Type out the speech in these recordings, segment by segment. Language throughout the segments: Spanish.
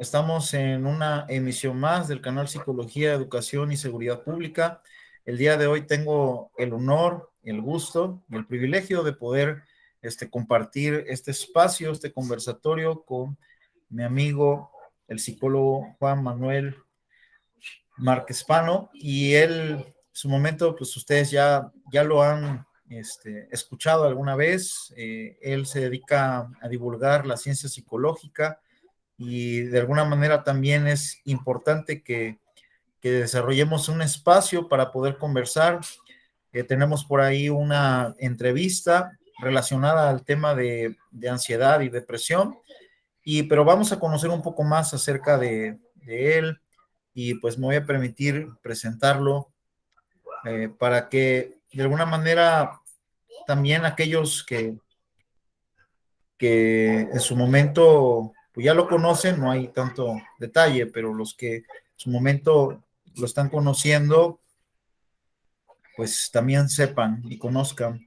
Estamos en una emisión más del canal Psicología, Educación y Seguridad Pública. El día de hoy tengo el honor, el gusto y el privilegio de poder compartir este espacio, este conversatorio con mi amigo, el psicólogo Juan Manuel Márquez Pano, y él, su momento, pues ustedes ya lo han escuchado alguna vez. Él se dedica a divulgar la ciencia psicológica y de alguna manera también es importante que desarrollemos un espacio para poder conversar. Tenemos por ahí una entrevista relacionada al tema de ansiedad y depresión, pero vamos a conocer un poco más acerca de él, y pues me voy a permitir presentarlo para que de alguna manera también aquellos que en su momento pues ya lo conocen, no hay tanto detalle, pero los que en su momento lo están conociendo, pues también sepan y conozcan.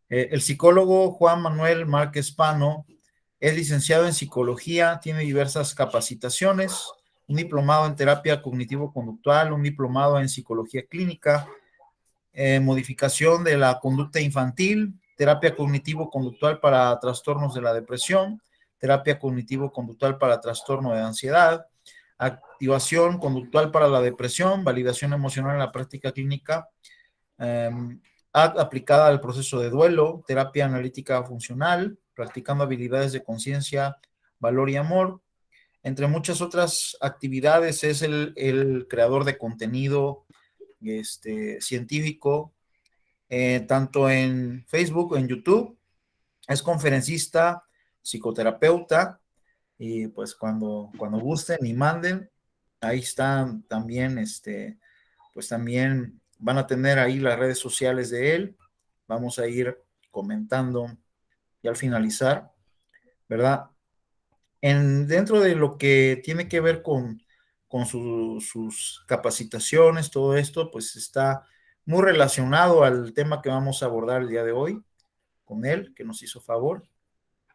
El psicólogo Juan Manuel Márquez Pano es licenciado en psicología, tiene diversas capacitaciones, un diplomado en terapia cognitivo-conductual, un diplomado en psicología clínica, modificación de la conducta infantil, terapia cognitivo-conductual para trastornos de la depresión, terapia cognitivo-conductual para trastorno de ansiedad, activación conductual para la depresión, validación emocional en la práctica clínica, eh, aplicada al proceso de duelo, terapia analítica funcional, practicando habilidades de conciencia, valor y amor. Entre muchas otras actividades, es el creador de contenido científico, tanto en Facebook o en YouTube. Es conferencista, psicoterapeuta, y pues cuando gusten y manden, ahí están también, pues también van a tener ahí las redes sociales de él. Vamos a ir comentando y al finalizar, ¿verdad? Dentro de lo que tiene que ver con sus capacitaciones, todo esto, pues está muy relacionado al tema que vamos a abordar el día de hoy con él, que nos hizo favor.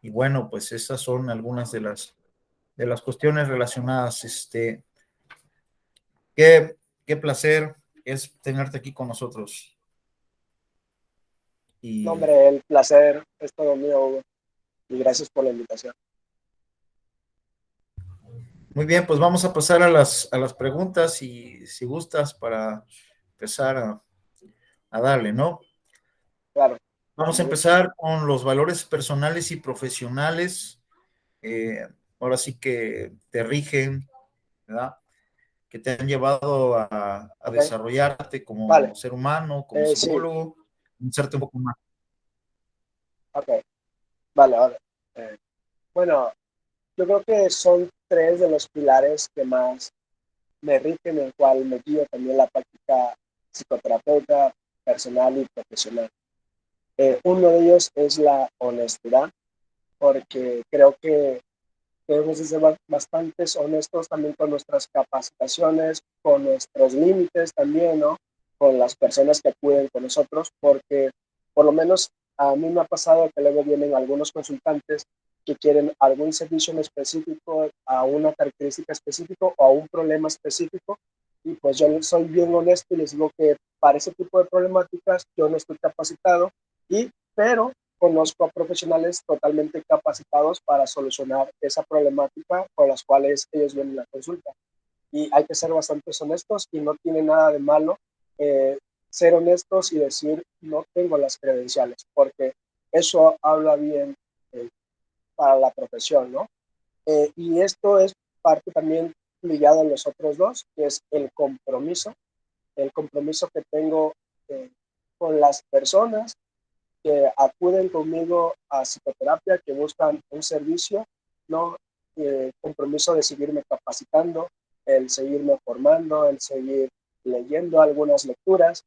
Y bueno, pues esas son algunas de las cuestiones relacionadas. Qué placer es tenerte aquí con nosotros. No, Y hombre, el placer es todo mío, Hugo, y gracias por la invitación. muy bien, pues vamos a pasar a las preguntas, y si gustas, para empezar a darle, ¿no? Claro, Vamos a con gusto. empezar con los valores personales y profesionales. eh, Ahora sí que te rigen, ¿verdad? Que te han llevado a Ok, desarrollarte como vale. ser humano, como Sí, psicólogo, conocerte un poco más. ok, vale, vale. Eh, bueno, yo creo que son tres de los pilares que más me rigen, en el cual me guío también la práctica psicoterapeuta personal y profesional. Uno de ellos es la honestidad, porque creo que debemos de ser bastante honestos también con nuestras capacitaciones, con nuestros límites también, ¿no? Con las personas que acuden con nosotros, porque por lo menos a mí me ha pasado que luego vienen algunos consultantes que quieren algún servicio en específico, a una característica específica o a un problema específico, y pues yo soy bien honesto y les digo que para ese tipo de problemáticas yo no estoy capacitado, pero conozco a profesionales totalmente capacitados para solucionar esa problemática con las cuales ellos vienen a la consulta. Y hay que ser bastante honestos y no tiene nada de malo eh, ser honestos y decir no tengo las credenciales, porque eso habla bien eh, para la profesión, ¿no? Y esto es parte también ligado a los otros dos, que es el compromiso que tengo con las personas que acuden conmigo a psicoterapia, que buscan un servicio, ¿no? Compromiso de seguirme capacitando, el seguirme formando, el seguir leyendo algunas lecturas,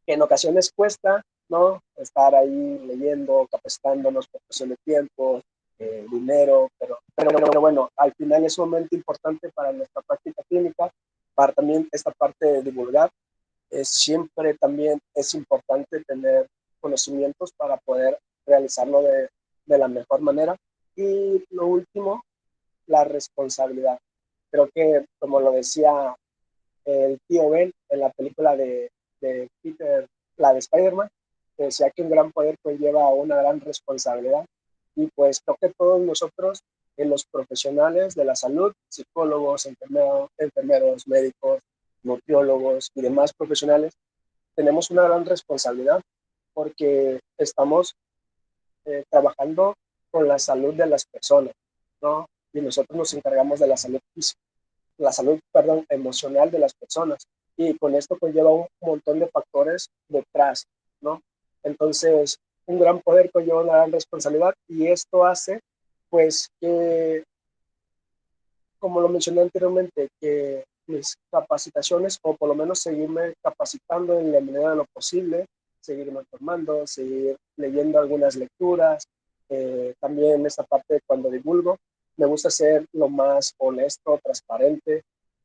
que en ocasiones cuesta, ¿no? Estar ahí leyendo, capacitándonos por cuestión de tiempo, dinero, pero bueno, al final es sumamente importante para nuestra práctica clínica, para también esta parte de divulgar. Siempre también es importante tener conocimientos para poder realizarlo de la mejor manera. Y lo último, la responsabilidad. Creo que, como lo decía el tío Ben en la película de Peter, la de Spider-Man, que decía que un gran poder conlleva una gran responsabilidad. Y pues creo que todos nosotros, en los profesionales de la salud, psicólogos, enfermeros, médicos, nutriólogos y demás profesionales, tenemos una gran responsabilidad porque estamos trabajando con la salud de las personas, ¿no? Y nosotros nos encargamos de la salud, perdón, emocional de las personas. Y con esto conlleva un montón de factores detrás, ¿no? Entonces, un gran poder conlleva una gran responsabilidad y esto hace, pues, que, como lo mencioné anteriormente, que mis capacitaciones, o por lo menos seguirme capacitando en la medida de lo posible, seguirme formando, seguir leyendo algunas lecturas, también esta parte cuando divulgo, me gusta ser lo más honesto, transparente,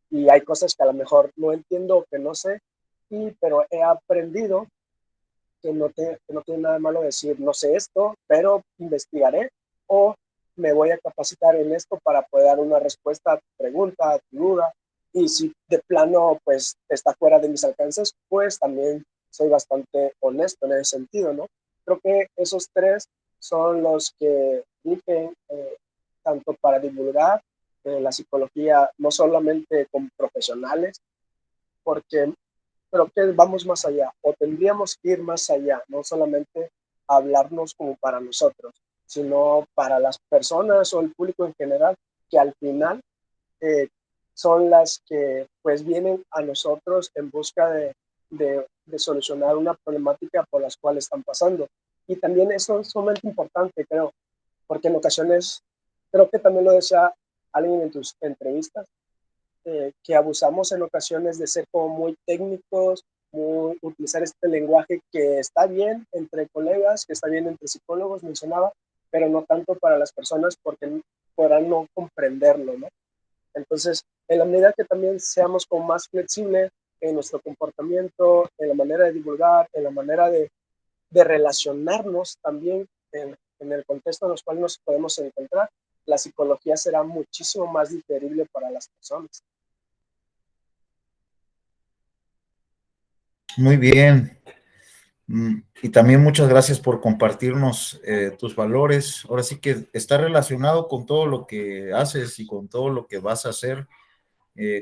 y hay cosas que a lo mejor no entiendo o que no sé, pero he aprendido que no tiene nada de malo decir, no sé esto, pero investigaré o me voy a capacitar en esto para poder dar una respuesta a tu pregunta, a tu duda. Y si de plano, pues, está fuera de mis alcances, pues también soy bastante honesto en ese sentido, ¿no? Creo que esos tres son los que rigen tanto para divulgar la psicología, no solamente con profesionales, porque creo que vamos más allá, o tendríamos que ir más allá, no solamente hablarnos como para nosotros, sino para las personas o el público en general, que al final eh, son las que pues vienen a nosotros en busca de solucionar una problemática por las cuales están pasando. Y también eso es sumamente importante, creo, porque en ocasiones, creo que también lo decía alguien en tus entrevistas, que abusamos en ocasiones de ser como muy técnicos, utilizar este lenguaje que está bien entre colegas, que está bien entre psicólogos, mencionaba, pero no tanto para las personas porque podrán no comprenderlo, ¿no? Entonces, en la medida que también seamos como más flexibles en nuestro comportamiento, en la manera de divulgar, en la manera de relacionarnos también en el contexto en el cual nos podemos encontrar, la psicología será muchísimo más digerible para las personas. Muy bien. Y también muchas gracias por compartirnos tus valores. Ahora sí que está relacionado con todo lo que haces y con todo lo que vas a hacer.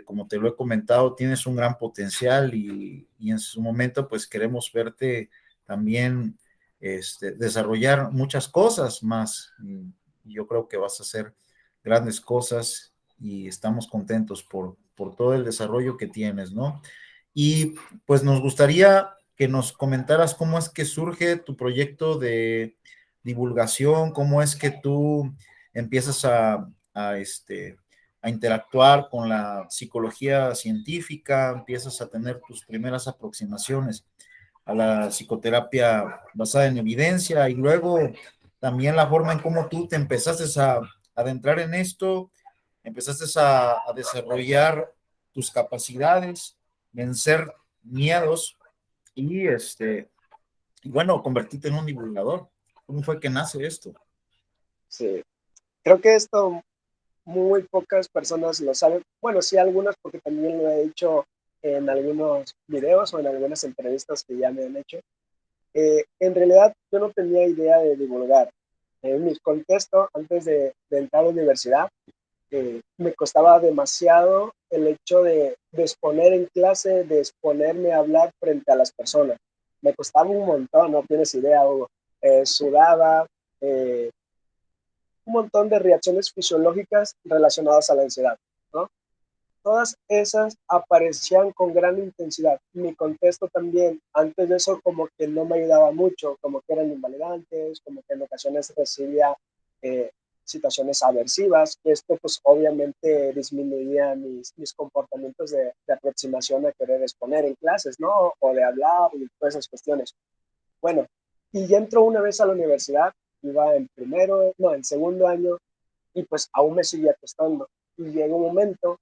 Como te lo he comentado, tienes un gran potencial y en su momento pues queremos verte también desarrollar muchas cosas más. Y yo creo que vas a hacer grandes cosas y estamos contentos por todo el desarrollo que tienes, ¿no? Y pues nos gustaría que nos comentaras cómo es que surge tu proyecto de divulgación, cómo es que tú empiezas a interactuar con la psicología científica, empiezas a tener tus primeras aproximaciones a la psicoterapia basada en evidencia y luego también la forma en cómo tú te empezaste a adentrar en esto, empezaste a desarrollar tus capacidades, vencer miedos y y bueno, convertirte en un divulgador. ¿Cómo fue que nace esto? Sí, creo que esto muy pocas personas lo saben. Bueno, sí, algunas, porque también lo he dicho en algunos videos o en algunas entrevistas que ya me han hecho. En realidad, yo no tenía idea de divulgar. En mi contexto, antes de entrar a la universidad, me costaba demasiado el hecho de exponer en clase, de exponerme a hablar frente a las personas. Me costaba un montón, no tienes idea, Hugo. Sudaba, eh, un montón de reacciones fisiológicas relacionadas a la ansiedad, ¿no? Todas esas aparecían con gran intensidad. Mi contexto también, antes de eso, como que no me ayudaba mucho, como que eran invalidantes, como que en ocasiones recibía eh, situaciones aversivas. Esto, pues, obviamente disminuía mis comportamientos de aproximación a querer exponer en clases, ¿no? O de hablar y todas esas cuestiones. Bueno, y ya entró una vez a la universidad, iba en primero, no, en segundo año, y pues aún me seguía costando. Y llegó un momento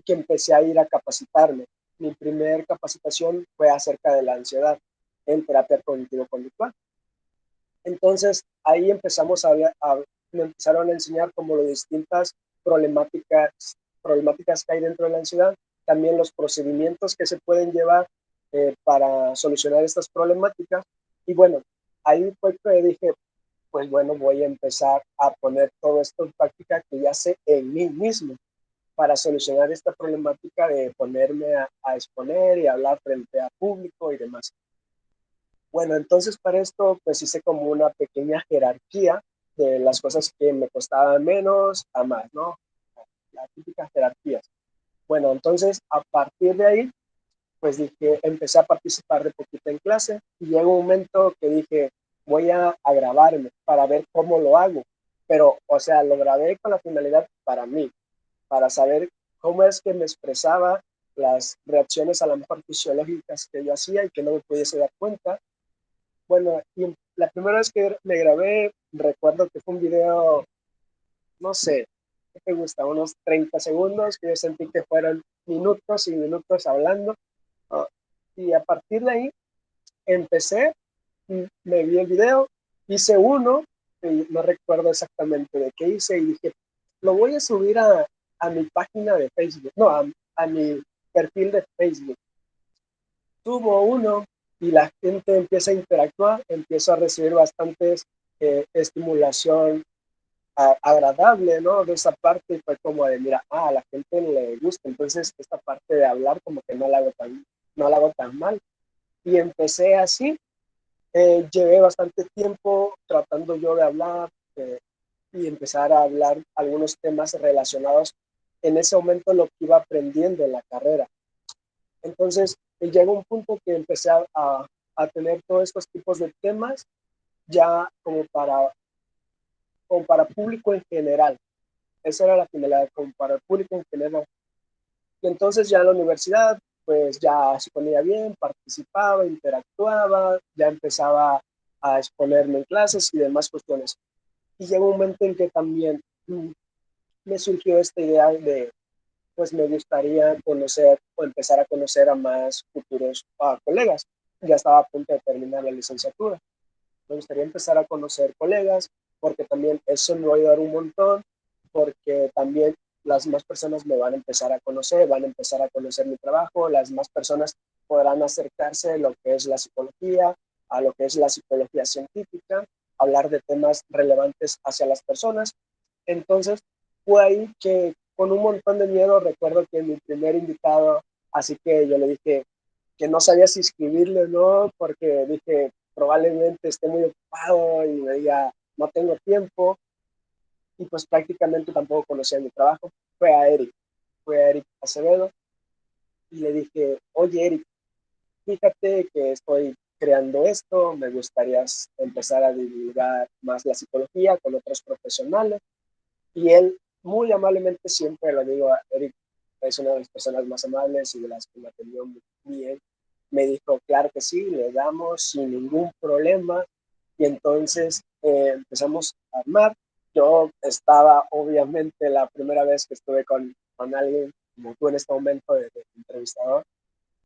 que empecé a ir a capacitarme. Mi primer capacitación fue acerca de la ansiedad en terapia cognitivo-conductual. Entonces ahí empezamos me empezaron a enseñar como las distintas problemáticas problemáticas que hay dentro de la ansiedad, también los procedimientos que se pueden llevar para solucionar estas problemáticas. Y bueno, ahí fue que dije, pues bueno, voy a empezar a poner todo esto en práctica que ya sé en mí mismo para solucionar esta problemática de ponerme a exponer y hablar frente a público y demás. Bueno, entonces para esto pues hice como una pequeña jerarquía de las cosas que me costaban menos a más, ¿no? Las típicas jerarquías. Bueno, entonces a partir de ahí pues dije, empecé a participar de poquito en clase y llegó un momento que dije, voy a grabarme para ver cómo lo hago. Pero, o sea, lo grabé con la finalidad para mí, para saber cómo es que me expresaba, las reacciones a lo mejor fisiológicas que yo hacía y que no me pudiese dar cuenta. Bueno, y la primera vez que me grabé, recuerdo que fue un video, no sé, ¿qué te gusta? Unos 30 segundos, que yo sentí que fueron minutos y minutos hablando. ¿No? Y a partir de ahí empecé, me vi el video, hice uno, y no recuerdo exactamente de qué hice, y dije, lo voy a subir a mi página de Facebook, no, a mi perfil de Facebook. Tuvo uno y la gente empieza a interactuar, empiezo a recibir bastantes estimulación agradable, ¿no? De esa parte fue como de, mira, a la gente le gusta, entonces esta parte de hablar como que no la hago tan mal. Y empecé así, llevé bastante tiempo tratando yo de hablar y empezar a hablar algunos temas relacionados en ese momento lo que iba aprendiendo en la carrera. Entonces, llegó un punto que empecé a tener todos estos tipos de temas ya como para público en general. Esa era la finalidad, como para el público en general. Y entonces ya en la universidad, pues ya se ponía bien, participaba, interactuaba, ya empezaba a exponerme en clases y demás cuestiones. Y llegó un momento en que también me surgió esta idea de, pues me gustaría conocer o empezar a conocer a más futuros colegas. Ya estaba a punto de terminar la licenciatura. Me gustaría empezar a conocer colegas, porque también eso me va a ayudar un montón, porque también las más personas me van a empezar a conocer, van a empezar a conocer mi trabajo, las más personas podrán acercarse a lo que es la psicología, a lo que es la psicología científica, hablar de temas relevantes hacia las personas. Entonces, fue ahí que con un montón de miedo recuerdo que mi primer invitado, así que yo le dije que no sabía si escribirle o no, porque dije, probablemente esté muy ocupado y me diga, no tengo tiempo, y pues prácticamente tampoco conocía mi trabajo. Fue a Eric Acevedo, y le dije, oye Eric, fíjate que estoy creando esto, me gustaría empezar a divulgar más la psicología con otros profesionales, y él muy amablemente, siempre lo digo, a Eric es una de las personas más amables y de las que me atendió muy bien, me dijo, claro que sí, le damos sin ningún problema. Y entonces empezamos a armar. Yo estaba, obviamente, la primera vez que estuve con alguien, como tú en este momento de entrevistador,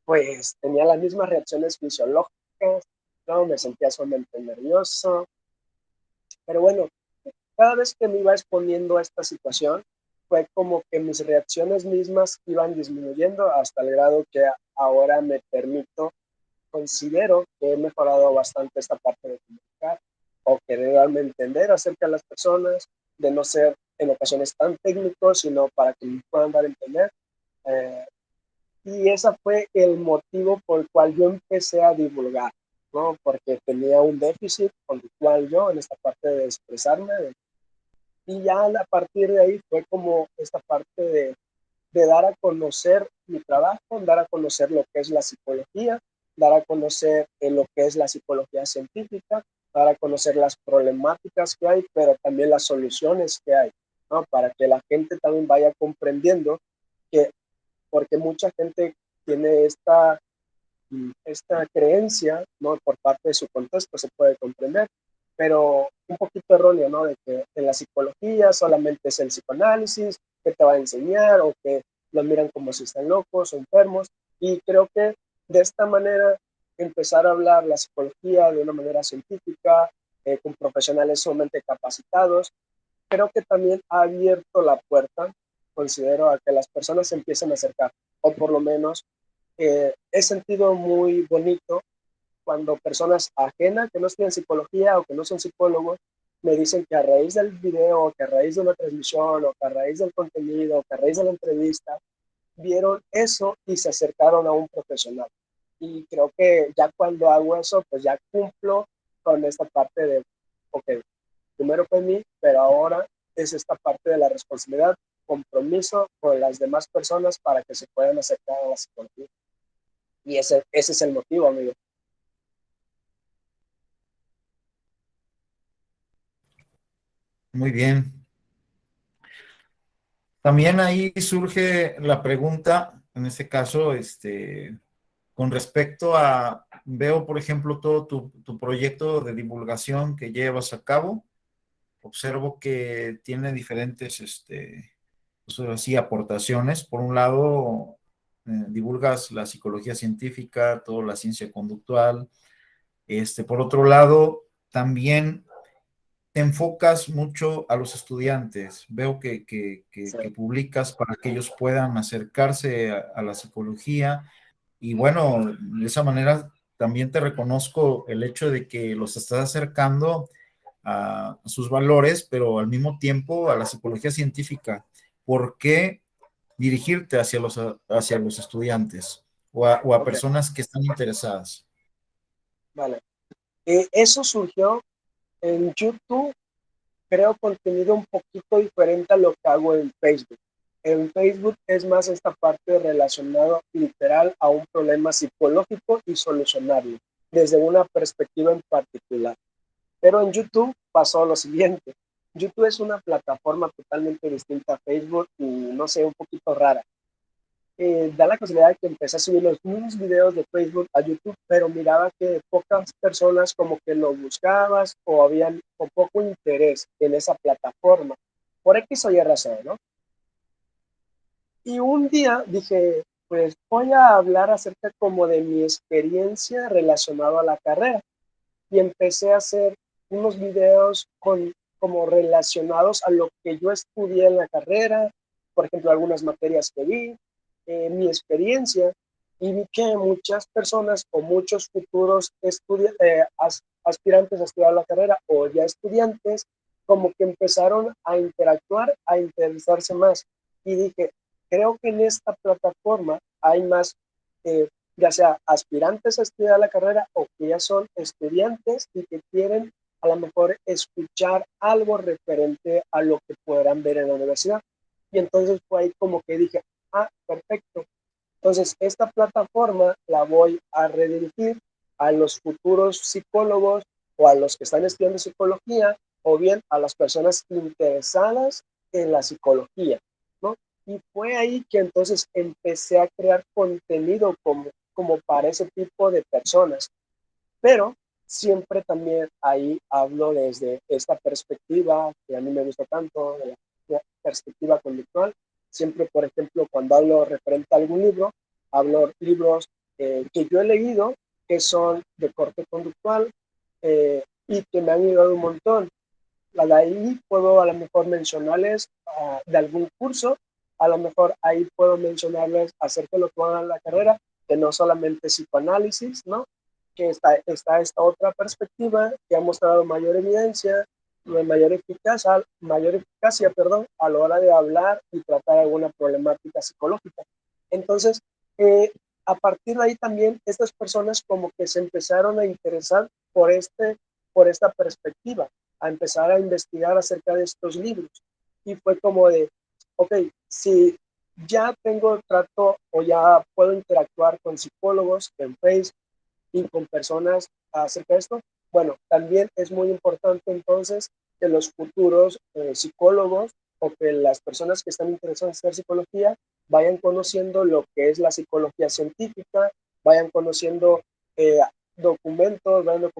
pues tenía las mismas reacciones fisiológicas, ¿no? Me sentía sumamente nervioso, pero bueno, cada vez que me iba exponiendo a esta situación, fue como que mis reacciones mismas iban disminuyendo hasta el grado que ahora me permito, considero que he mejorado bastante esta parte de comunicar o querer darme a entender acerca de las personas, de no ser en ocasiones tan técnicos, sino para que me puedan dar a entender. Eh, y ese fue el motivo por el cual yo empecé a divulgar, ¿no? Porque tenía un déficit con el cual yo en esta parte de expresarme, y ya a partir de ahí fue como esta parte de dar a conocer mi trabajo, dar a conocer lo que es la psicología, dar a conocer lo que es la psicología científica, dar a conocer las problemáticas que hay, pero también las soluciones que hay, ¿no? Para que la gente también vaya comprendiendo que, porque mucha gente tiene esta creencia, ¿no? Por parte de su contexto se puede comprender, pero un poquito erróneo, ¿no? De que en la psicología solamente es el psicoanálisis, que te va a enseñar o que los miran como si están locos o enfermos. Y creo que de esta manera empezar a hablar la psicología de una manera científica, con profesionales sumamente capacitados, creo que también ha abierto la puerta considero a que las personas se empiecen a acercar, o por lo menos he sentido muy bonito cuando personas ajenas que no estudian psicología o que no son psicólogos me dicen que a raíz del video, que a raíz de una transmisión, o que a raíz del contenido, o que a raíz de la entrevista, vieron eso y se acercaron a un profesional. Y creo que ya cuando hago eso, pues ya cumplo con esta parte de, ok, primero fue mí, pero ahora es esta parte de la responsabilidad, compromiso con las demás personas para que se puedan acercar a la psicología. Y ese es el motivo, amigo. Muy bien. También ahí surge la pregunta, en este caso, con respecto a, veo, por ejemplo, todo tu proyecto de divulgación que llevas a cabo. Observo que tiene diferentes, pues ahora sí, aportaciones. Por un lado, divulgas la psicología científica, toda la ciencia conductual. Por otro lado, también te enfocas mucho a los estudiantes. Veo Sí, que publicas para que ellos puedan acercarse a la psicología y bueno, de esa manera también te reconozco el hecho de que los estás acercando a sus valores, pero al mismo tiempo a la psicología científica. ¿Por qué dirigirte hacia los estudiantes o a ok, personas que están interesadas? vale. Eso surgió en YouTube, creo contenido un poquito diferente a lo que hago en Facebook. En Facebook es más esta parte relacionada literal a un problema psicológico y solucionarlo desde una perspectiva en particular. Pero en YouTube pasó lo siguiente. YouTube es una plataforma totalmente distinta a Facebook y no sé, un poquito rara. Da la casualidad de que empecé a subir los mismos videos de Facebook a YouTube, pero miraba que pocas personas como que lo buscabas o habían con poco interés en esa plataforma, por X o Y razón, ¿no? Y un día dije, pues voy a hablar acerca como de mi experiencia relacionada a la carrera y empecé a hacer unos videos como relacionados a lo que yo estudié en la carrera, por ejemplo, algunas materias que vi, mi experiencia, y vi que muchas personas o muchos futuros aspirantes a estudiar la carrera o ya estudiantes, como que empezaron a interactuar, a interesarse más. Y dije, creo que en esta plataforma hay más ya sea aspirantes a estudiar la carrera o que ya son estudiantes y que quieren a lo mejor escuchar algo referente a lo que podrán ver en la universidad. Y entonces fue ahí como que dije, ah, perfecto. Entonces, esta plataforma la voy a redirigir a los futuros psicólogos o a los que están estudiando psicología o bien a las personas interesadas en la psicología, ¿no? Y fue ahí que entonces empecé a crear contenido como para ese tipo de personas. Pero siempre también ahí hablo desde esta perspectiva que a mí me gusta tanto, de la perspectiva conductual. Siempre, por ejemplo, cuando hablo referente a algún libro, hablo libros que yo he leído que son de corte conductual y que me han ayudado un montón. La de ahí puedo a lo mejor mencionarles de algún curso, a lo mejor ahí puedo mencionarles acerca de lo que van a la carrera, que no solamente psicoanálisis, ¿no? Que está esta otra perspectiva que ha mostrado mayor evidencia, mayor eficacia, perdón, a la hora de hablar y tratar alguna problemática psicológica. Entonces, eh, a partir de ahí también estas personas como que se empezaron a interesar por esta perspectiva, a empezar a investigar acerca de estos libros. Y fue como de, ok, si ya tengo trato o ya puedo interactuar con psicólogos en Facebook y con personas acerca de esto, bueno, también es muy importante entonces que los futuros psicólogos o que las personas que están interesadas en hacer psicología vayan conociendo lo que es la psicología científica, vayan conociendo eh, documentos, vayan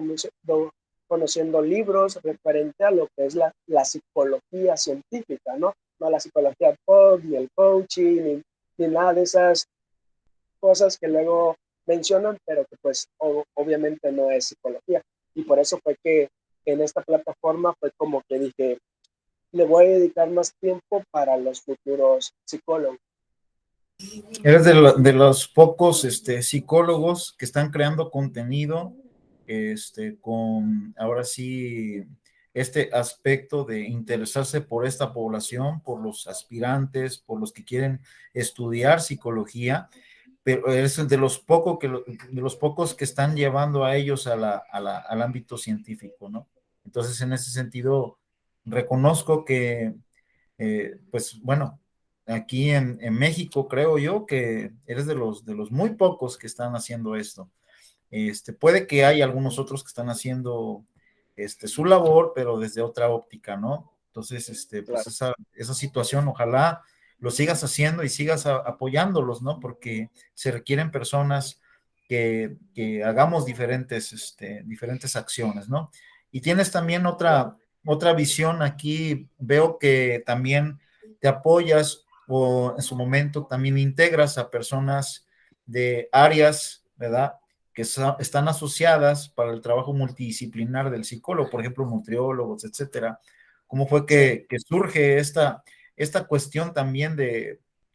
conociendo libros referente a lo que es la psicología científica, ¿no? No la psicología pop, ni el coaching, ni nada de esas cosas que luego mencionan, pero que pues obviamente no es psicología. Y por eso fue que en esta plataforma fue como que dije, le voy a dedicar más tiempo para los futuros psicólogos. Eres de los pocos psicólogos que están creando contenido con ahora sí este aspecto de interesarse por esta población, por los aspirantes, por los que quieren estudiar psicología, pero es de los pocos que están llevando a ellos al ámbito científico, ¿no? Entonces, en ese sentido, reconozco que pues bueno, aquí en México creo yo que eres de los muy pocos que están haciendo esto. Puede que hay algunos otros que están haciendo su labor, pero desde otra óptica, ¿no? Entonces, pues Claro, esa situación, ojalá lo sigas haciendo y sigas apoyándolos, ¿no? Porque se requieren personas que hagamos diferentes acciones, ¿no? Y tienes también claro, otra visión aquí, veo que también te apoyas o en su momento también integras a personas de áreas, ¿verdad? Que están asociadas para el trabajo multidisciplinar del psicólogo, por ejemplo, nutriólogos, etcétera. ¿Cómo fue sí, que surge esta cuestión también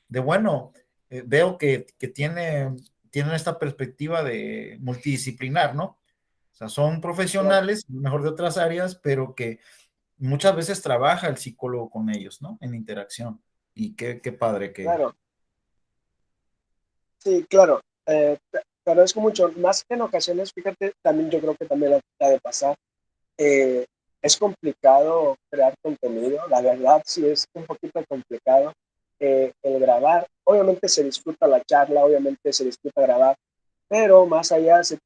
bueno, veo que tienen esta perspectiva de multidisciplinar, ¿no? O sea, son claro, profesionales, mejor de otras áreas, pero que muchas veces trabaja el psicólogo con ellos, ¿no? En interacción. Y qué padre que... claro. Sí, claro. Te agradezco mucho. Más que en ocasiones, fíjate, también yo creo que también la de pasar. eh, es complicado crear contenido, la verdad sí es un poquito complicado el grabar. Obviamente se disfruta la charla, obviamente se disfruta grabar, pero más allá se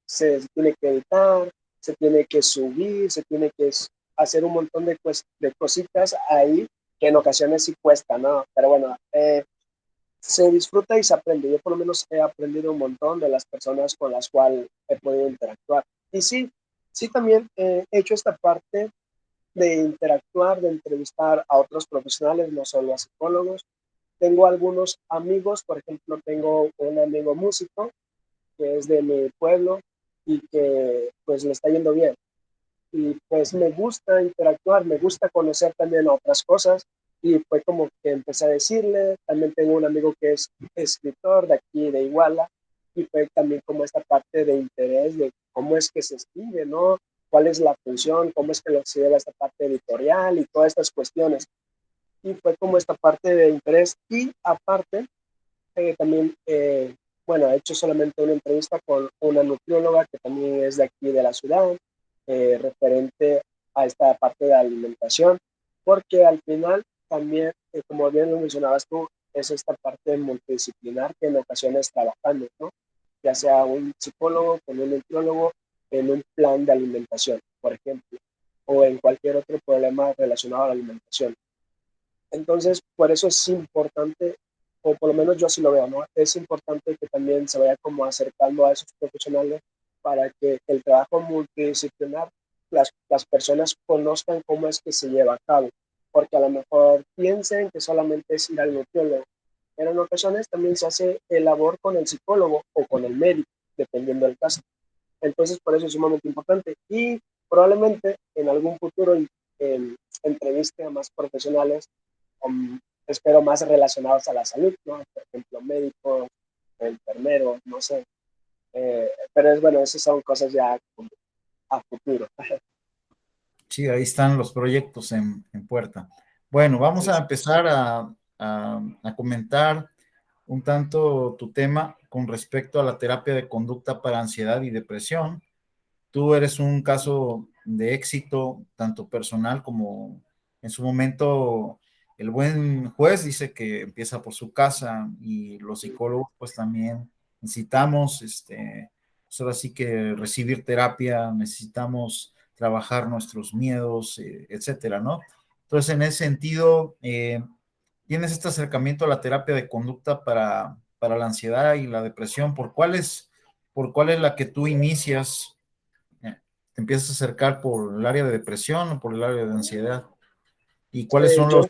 tiene que editar, se tiene que subir, se tiene que hacer un montón de cositas ahí que en ocasiones sí cuesta, ¿no? Pero bueno, se disfruta y se aprende. Yo por lo menos he aprendido un montón de las personas con las cuales he podido interactuar. Y sí, sí también he hecho esta parte de interactuar, de entrevistar a otros profesionales, no solo a psicólogos. Tengo algunos amigos, por ejemplo, tengo un amigo músico que es de mi pueblo y que pues le está yendo bien. Y pues me gusta interactuar, me gusta conocer también otras cosas y fue como que empecé a decirle, también tengo un amigo que es escritor de aquí de Iguala y fue también como esta parte de interés de cómo es que se escribe, ¿no? ¿Cuál es la función? ¿Cómo es que se lleva esta parte editorial y todas estas cuestiones? Y fue como esta parte de interés y aparte también, bueno, he hecho solamente una entrevista con una nutrióloga que también es de aquí de la ciudad, referente a esta parte de alimentación, porque al final también, como bien lo mencionabas tú, es esta parte multidisciplinar que en ocasiones trabajando, ¿no? Ya sea un psicólogo con un nutriólogo en un plan de alimentación, por ejemplo, o en cualquier otro problema relacionado a la alimentación. Entonces, por eso es importante, o por lo menos yo así lo veo, ¿no? Es importante que también se vaya como acercando a esos profesionales para que el trabajo multidisciplinar, las personas conozcan cómo es que se lleva a cabo, porque a lo mejor piensen que solamente es ir al nutriólogo, pero en ocasiones también se hace el labor con el psicólogo o con el médico, dependiendo del caso. Entonces, por eso es sumamente importante y probablemente en algún futuro entreviste a más profesionales espero más relacionados a la salud, ¿no? Por ejemplo, médicos, enfermeros, no sé. Pero es bueno, esas son cosas ya a futuro. Sí, ahí están los proyectos en puerta. Bueno, vamos Sí, a sí, empezar a comentar un tanto tu tema con respecto a la terapia de conducta para ansiedad y depresión. Tú eres un caso de éxito, tanto personal como en su momento el buen juez dice que empieza por su casa y los sí, psicólogos pues también necesitamos, pues ahora sí que recibir terapia, necesitamos trabajar nuestros miedos, etcétera, ¿no? Entonces, en ese sentido, tienes este acercamiento a la terapia de conducta para la ansiedad y la depresión. Por cuál es la que tú inicias? Te empiezas a acercar por el área de depresión o por el área de ansiedad. ¿Y cuáles son yo, los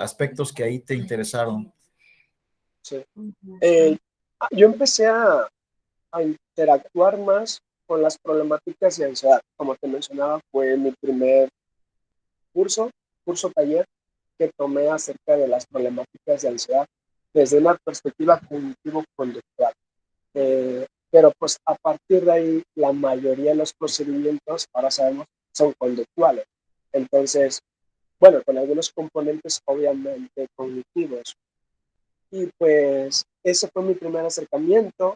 aspectos que ahí te interesaron? sí. Eh, yo empecé a interactuar más con las problemáticas de ansiedad. Como te mencionaba, fue mi primer curso taller. que tomé acerca de las problemáticas de ansiedad desde una perspectiva cognitivo-conductual. Pero pues a partir de ahí, la mayoría de los procedimientos, ahora sabemos, son conductuales. Entonces, bueno, con algunos componentes obviamente cognitivos. Y pues ese fue mi primer acercamiento.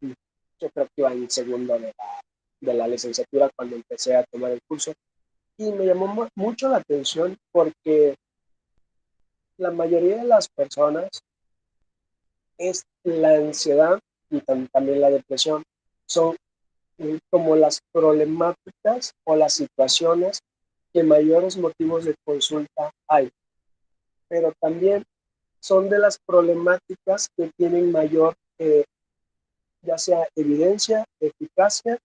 Yo creo que iba en segundo de la licenciatura cuando empecé a tomar el curso. Y me llamó mucho la atención porque la mayoría de las personas es la ansiedad y también la depresión. Son como las problemáticas o las situaciones que mayores motivos de consulta hay, pero también son de las problemáticas que tienen mayor, ya sea evidencia, eficacia,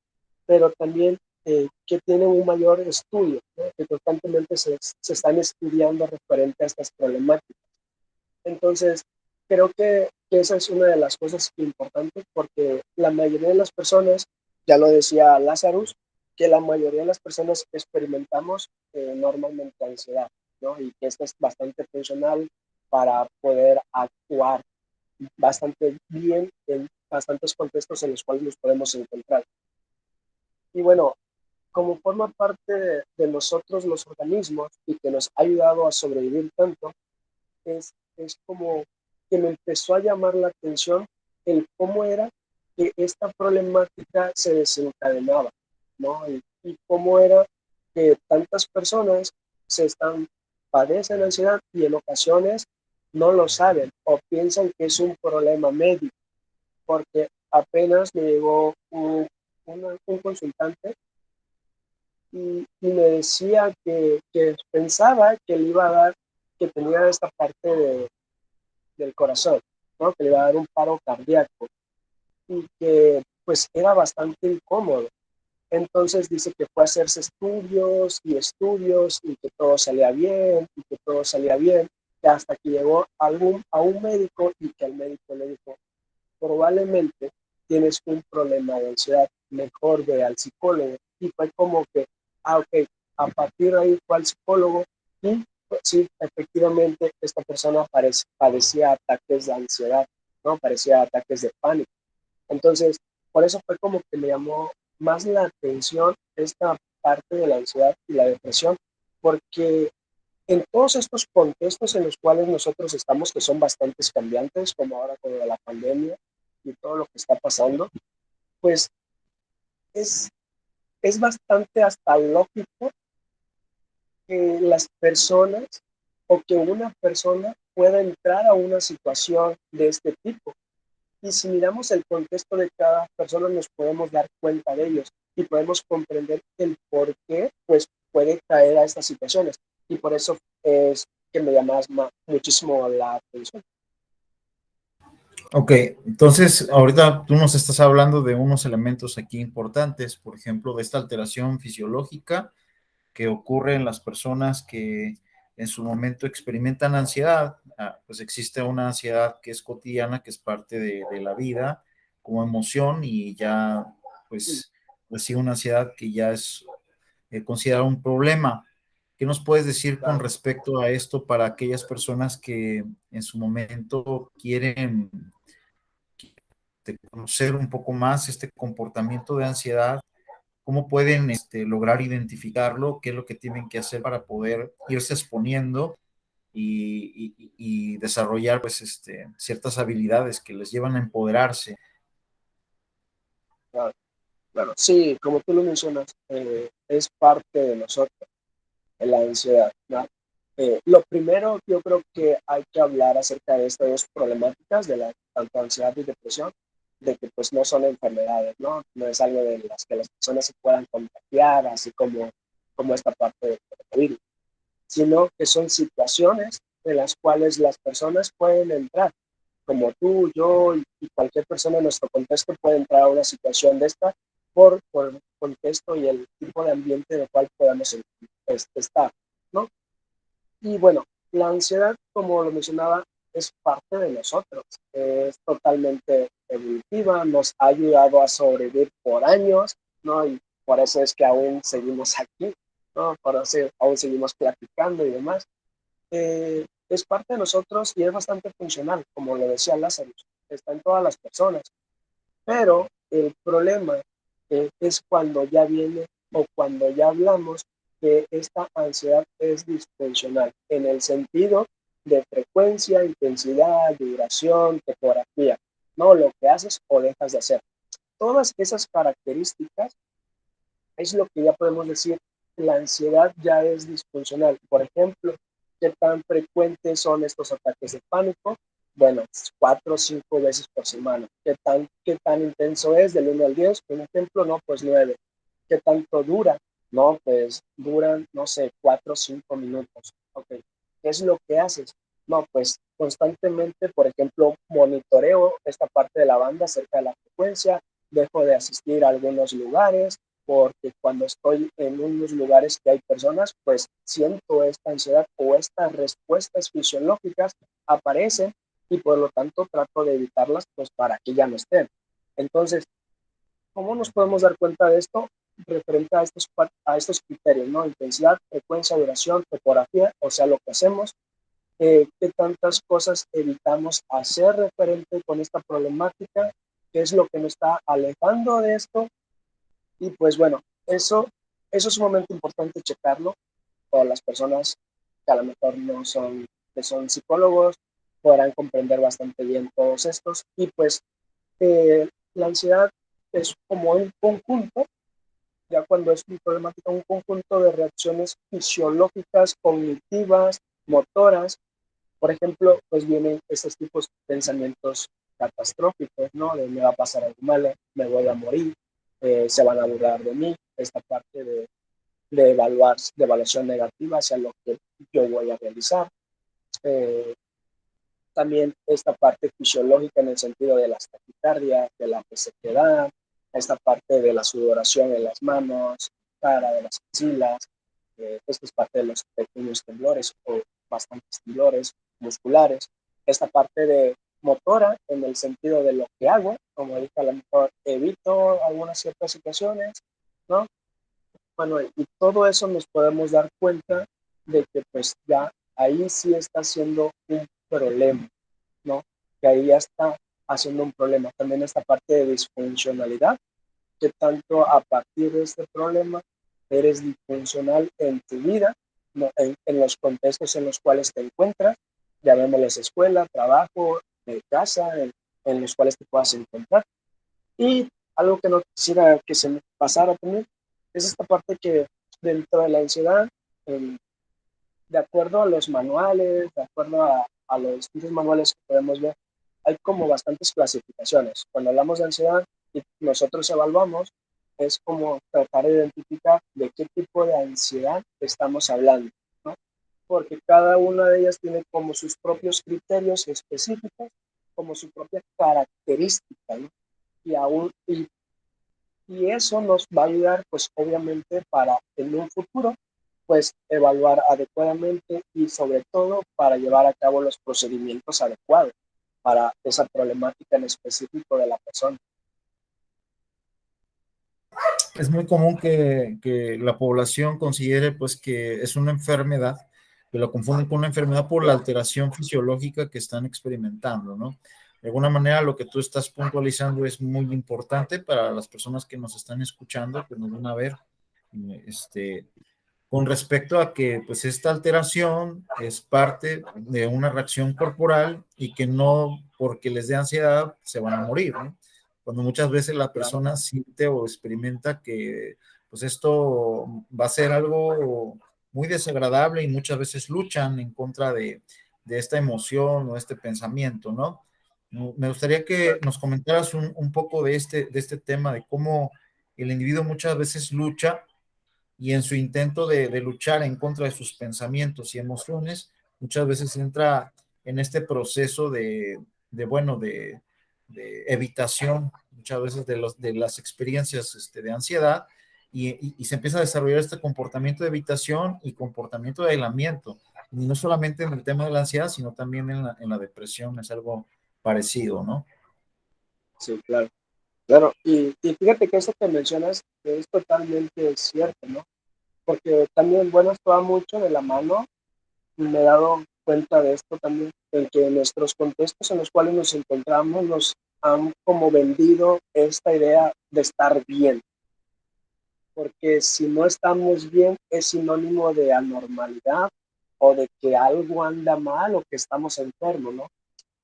pero también que tienen un mayor estudio, ¿no? Que constantemente se están estudiando referente a estas problemáticas. Entonces, creo que esa es una de las cosas importantes porque la mayoría de las personas, ya lo decía Lazarus, que la mayoría de las personas experimentamos normalmente ansiedad, ¿no? Y que esto es bastante funcional para poder actuar bastante bien en bastantes contextos en los cuales nos podemos encontrar. Y bueno, como forma parte de nosotros los organismos y que nos ha ayudado a sobrevivir tanto, es como que me empezó a llamar la atención el cómo era que esta problemática se desencadenaba, ¿no? Y cómo era que tantas personas padecen ansiedad y en ocasiones no lo saben o piensan que es un problema médico, porque apenas me llegó un consultante y me decía que pensaba que le iba a dar, que tenía esta parte del corazón, ¿no? Que le iba a dar un paro cardíaco y que pues era bastante incómodo. Entonces dice que fue a hacerse estudios y estudios y que todo salía bien y que todo salía bien, hasta que llegó a un médico y que el médico le dijo, probablemente tienes un problema de ansiedad, mejor ve al psicólogo. Y fue como que, ok, a partir de ahí fue al psicólogo y pues, sí, efectivamente esta persona padecía ataques de ansiedad, ¿no? Parecía ataques de pánico. Entonces, por eso fue como que me llamó más la atención esta parte de la ansiedad y la depresión, porque en todos estos contextos en los cuales nosotros estamos, que son bastante cambiantes, como ahora con la pandemia y todo lo que está pasando, pues es, es bastante hasta lógico que las personas o que una persona pueda entrar a una situación de este tipo. Y si miramos el contexto de cada persona, nos podemos dar cuenta de ellos y podemos comprender el por qué pues, puede caer a estas situaciones. Y por eso es que me llama muchísimo la atención. Ok, entonces ahorita tú nos estás hablando de unos elementos aquí importantes, por ejemplo, de esta alteración fisiológica que ocurre en las personas que en su momento experimentan ansiedad. Pues existe una ansiedad que es cotidiana, que es parte de la vida como emoción y ya, pues sí, una ansiedad que ya es considerada un problema. ¿Qué nos puedes decir con Claro, respecto a esto para aquellas personas que en su momento quieren conocer un poco más este comportamiento de ansiedad? ¿Cómo pueden lograr identificarlo? ¿Qué es lo que tienen que hacer para poder irse exponiendo y desarrollar pues, ciertas habilidades que les llevan a empoderarse? claro, claro. Sí, como tú lo mencionas, es parte de nosotros, la ansiedad, ¿no? Lo primero, yo creo que hay que hablar acerca de estas dos problemáticas, de la tanto ansiedad y depresión, de que pues no son enfermedades, ¿no? No es algo de las que las personas se puedan contagiar, así como esta parte del coronavirus, sino que son situaciones en las cuales las personas pueden entrar, como tú, yo y cualquier persona en nuestro contexto puede entrar a una situación de esta por el contexto y el tipo de ambiente en el cual podamos estar, ¿no? Y bueno, la ansiedad, como lo mencionaba, es parte de nosotros, es totalmente evolutiva, nos ha ayudado a sobrevivir por años, ¿no? Y por eso es que aún seguimos aquí, ¿no? Por eso aún seguimos platicando y demás. es parte de nosotros y es bastante funcional, como lo decía Lázaro, está en todas las personas. Pero el problema es cuando ya viene o cuando ya hablamos que esta ansiedad es disfuncional, en el sentido de frecuencia, intensidad, duración, topografía, no lo que haces o dejas de hacer. Todas esas características es lo que ya podemos decir, la ansiedad ya es disfuncional. Por ejemplo, ¿qué tan frecuentes son estos ataques de pánico? Bueno, 4 o 5 veces por semana. Qué tan intenso es del 1 al 10? Un ejemplo, no, pues 9. ¿Qué tanto dura? No, pues duran, no sé, 4 o 5 minutos. Ok, ¿qué es lo que haces? No, pues constantemente, por ejemplo, monitoreo esta parte de la banda acerca de la frecuencia, dejo de asistir a algunos lugares, porque cuando estoy en unos lugares que hay personas, pues siento esta ansiedad o estas respuestas fisiológicas aparecen y por lo tanto trato de evitarlas pues para que ya no estén. Entonces, ¿cómo nos podemos dar cuenta de esto? Referente a estos criterios, ¿no? Intensidad, frecuencia, duración, topografía, o sea, lo que hacemos, qué tantas cosas evitamos hacer referente con esta problemática, qué es lo que nos está alejando de esto. Y pues bueno, eso es sumamente importante checarlo para las personas que a lo mejor no son, que son psicólogos, podrán comprender bastante bien todos estos. Y pues la ansiedad es como un conjunto, ya cuando es una problemática, un conjunto de reacciones fisiológicas, cognitivas, motoras. Por ejemplo, pues vienen estos tipos de pensamientos catastróficos, ¿no? De me va a pasar algo malo, me voy a morir, se van a burlar de mí, esta parte de evaluación negativa hacia lo que yo voy a realizar. Eh, También esta parte fisiológica en el sentido de las taquicardias, de la resequedad, esta parte de la sudoración en las manos, cara, de las axilas, esto es parte de los pequeños temblores o bastantes temblores musculares, esta parte de motora en el sentido de lo que hago, como dije, a lo mejor evito algunas ciertas situaciones, ¿no? Bueno, y todo eso nos podemos dar cuenta de que pues ya ahí sí está siendo un problema, ¿no? Que ahí ya está haciendo un problema. También esta parte de disfuncionalidad, que tanto a partir de este problema eres disfuncional en tu vida, ¿no? En los contextos en los cuales te encuentras, llamémosles escuela, trabajo, casa, en los cuales te puedas encontrar. Y algo que no quisiera que se me pasara también es esta parte que dentro de la ansiedad, eh, de acuerdo a los manuales, de acuerdo a los distintos manuales que podemos ver, hay como bastantes clasificaciones. Cuando hablamos de ansiedad y nosotros evaluamos, es como tratar de identificar de qué tipo de ansiedad estamos hablando, ¿no? Porque cada una de ellas tiene como sus propios criterios específicos, como su propia característica, ¿no? Y eso nos va a ayudar, pues obviamente, para en un futuro, pues evaluar adecuadamente y sobre todo para llevar a cabo los procedimientos adecuados para esa problemática en específico de la persona. Es muy común que la población considere pues que es una enfermedad, que lo confunden con una enfermedad por la alteración fisiológica que están experimentando, ¿no? De alguna manera lo que tú estás puntualizando es muy importante para las personas que nos están escuchando, que nos van a ver, este, con respecto a que pues esta alteración es parte de una reacción corporal y que no porque les dé ansiedad se van a morir, ¿no? Cuando muchas veces la persona siente o experimenta que pues esto va a ser algo muy desagradable y muchas veces luchan en contra de esta emoción o este pensamiento, ¿no? Me gustaría que nos comentaras un poco de este tema, de cómo el individuo muchas veces lucha y en su intento de luchar en contra de sus pensamientos y emociones, muchas veces entra en este proceso bueno, de evitación, muchas veces de las experiencias de ansiedad, y se empieza a desarrollar este comportamiento de evitación y comportamiento de aislamiento. Y no solamente en el tema de la ansiedad, sino también en la depresión, es algo parecido, ¿no? Sí, claro. Claro, y fíjate que eso que mencionas es totalmente cierto, ¿no? Porque también, bueno, esto va mucho de la mano me he dado cuenta de esto también, en que nuestros contextos en los cuales nos encontramos nos han como vendido esta idea de estar bien, porque si no estamos bien es sinónimo de anormalidad o de que algo anda mal o que estamos enfermos, ¿no?